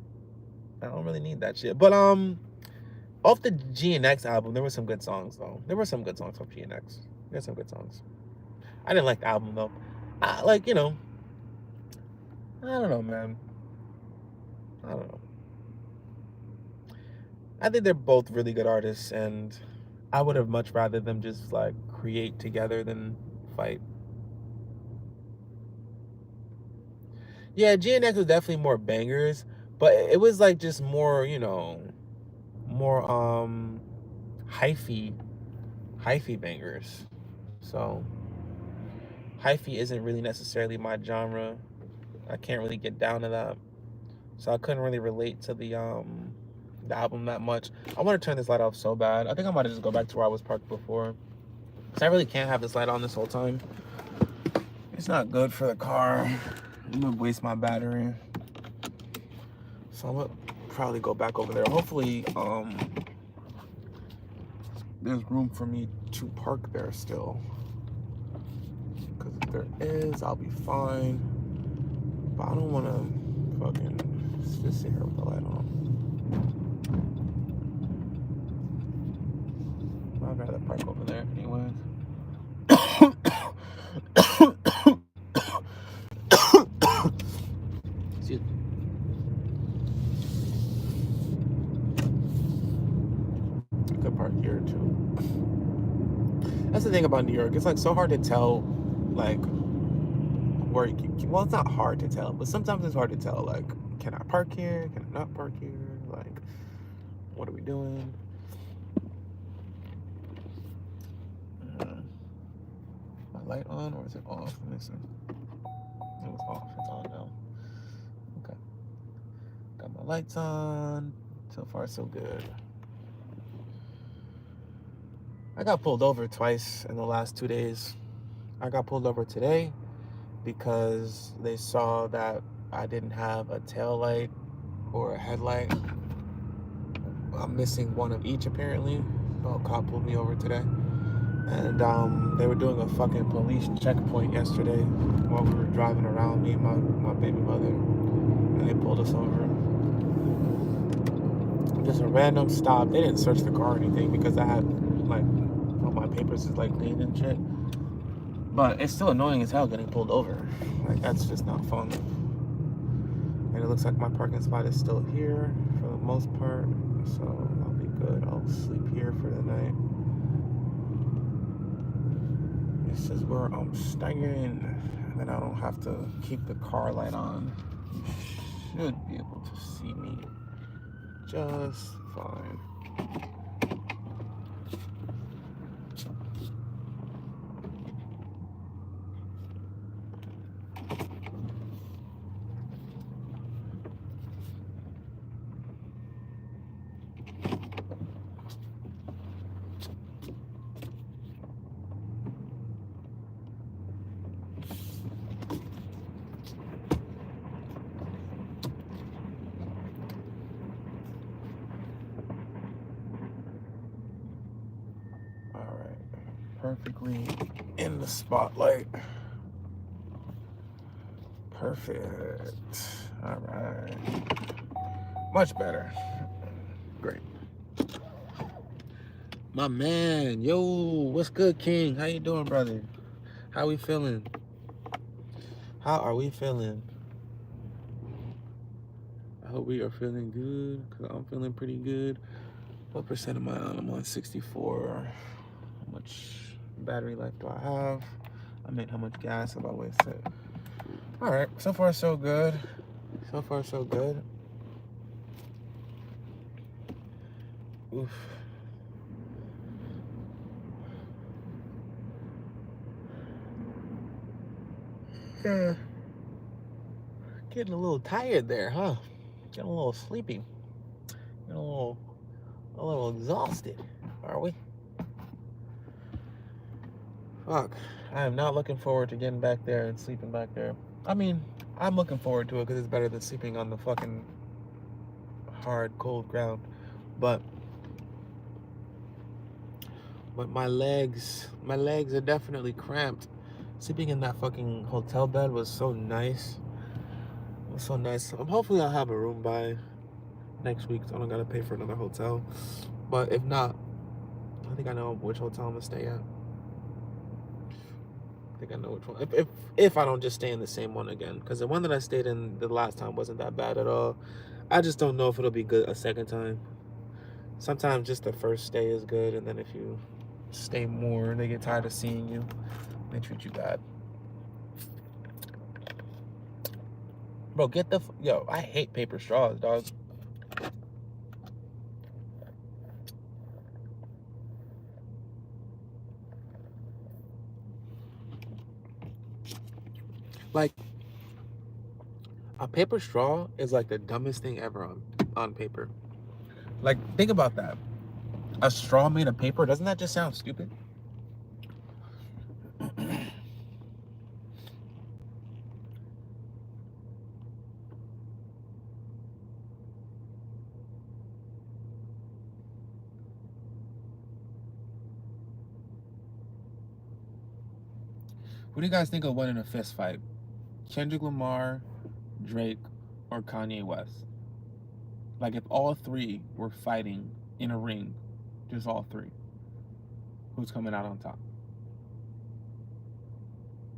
I don't really need that shit. But off the GNX album, there were some good songs though. There were some good songs off GNX. There's some good songs. I didn't like the album though. Like, you know, I don't know, man. I don't know. I think they're both really good artists, and I would have much rather them just like create together than fight. Yeah, GNX was definitely more bangers, but it was like just more, you know, more hyphy bangers. So hyphy isn't really necessarily my genre. I can't really get down to that. So I couldn't really relate to the album that much. I want to turn this light off so bad. I think I might just go back to where I was parked before. Because I really can't have this light on this whole time. It's not good for the car. I'm going to waste my battery. So I'm going to probably go back over there. Hopefully, there's room for me to park there still. Because if there is, I'll be fine. But I don't want to fucking just sit here with the light on. I'd rather park over there anyways. Excuse me. Good park here too. That's the thing about New York. It's like so hard to tell, like, where you can, well, it's not hard to tell, but sometimes it's hard to tell. Like, can I park here? Can I not park here? Like, what are we doing? My light on or is it off? Let me see. It was off. It's on now. Okay. Got my lights on. So far, so good. I got pulled over twice in the last 2 days. I got pulled over today because they saw that I didn't have a tail light or a headlight. I'm missing one of each apparently. A cop pulled me over today. And they were doing a fucking police checkpoint yesterday while we were driving around, me and my baby mother. And they pulled us over. Just a random stop. They didn't search the car or anything because I had, like, all my papers is, like, clean and shit. But it's still annoying as hell getting pulled over. Like, that's just not fun. And it looks like my parking spot is still here for the most part. So I'll be good. I'll sleep here for the night. This is where I'm staying. And then I don't have to keep the car light on. You should be able to see me just fine. Perfectly in the spotlight. Perfect. All right. Much better. Great. My man, yo, what's good, King? How you doing, brother? How we feeling? How are we feeling? I hope we are feeling good, because I'm feeling pretty good. What percent am I on? I'm on 64. How much battery life do I have? I meant how much gas have I wasted? All right, so far so good. So far so good. Oof. Yeah. Getting a little tired there, huh? Getting a little sleepy. Getting a little exhausted, are we? Fuck. I am not looking forward to getting back there and sleeping back there. I mean, I'm looking forward to it because it's better than sleeping on the fucking hard, cold ground. But my legs are definitely cramped. Sleeping in that fucking hotel bed was so nice. It was so nice. Hopefully I'll have a room by next week, so I don't gotta pay for another hotel. But if not, I think I know which hotel I'm gonna stay at. I think I know which one. If I don't just stay in the same one again, because the one that I stayed in the last time wasn't that bad at all. I just don't know if it'll be good a second time. Sometimes just the first stay is good, and then if you stay more, they get tired of seeing you. They treat you bad. Bro, get the yo. I hate paper straws, dog. Like, a paper straw is like the dumbest thing ever on paper. Like, think about that. A straw made of paper, doesn't that just sound stupid? What do you guys think of winning a fist fight? Kendrick Lamar, Drake, or Kanye West? Like, if all three were fighting in a ring, just all three, who's coming out on top?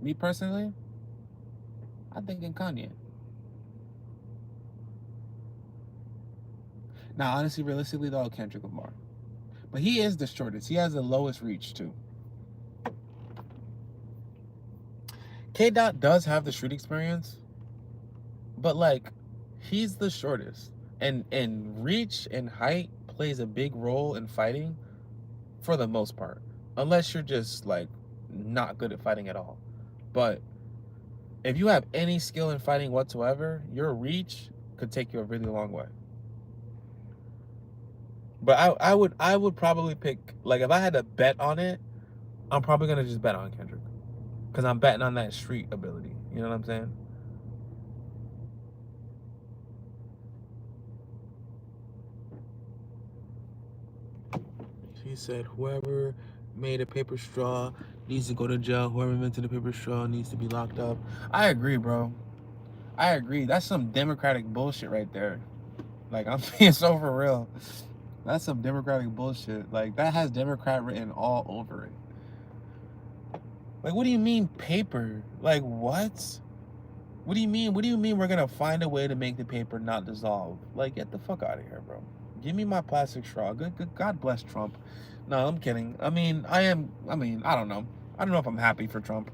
Me personally, I'm thinking Kanye. Now, honestly, realistically, though, Kendrick Lamar. But he is the shortest. He has the lowest reach, too. K-Dot does have the street experience, but like, he's the shortest, and reach and height plays a big role in fighting for the most part, unless you're just like not good at fighting at all. But if you have any skill in fighting whatsoever, your reach could take you a really long way. But I would probably pick, like, if I had to bet on it, I'm probably gonna just bet on Kendrick, because I'm betting on that street ability. You know what I'm saying? She said, whoever made a paper straw needs to go to jail. Whoever invented a paper straw needs to be locked up. I agree, bro. I agree. That's some Democratic bullshit right there. Like, I'm being so for real. That's some Democratic bullshit. Like, that has Democrat written all over it. Like, what do you mean paper? Like, what? What do you mean? What do you mean we're gonna find a way to make the paper not dissolve? Like, get the fuck out of here, bro. Give me my plastic straw. God bless Trump. No, I'm kidding. I don't know. I don't know if I'm happy for Trump.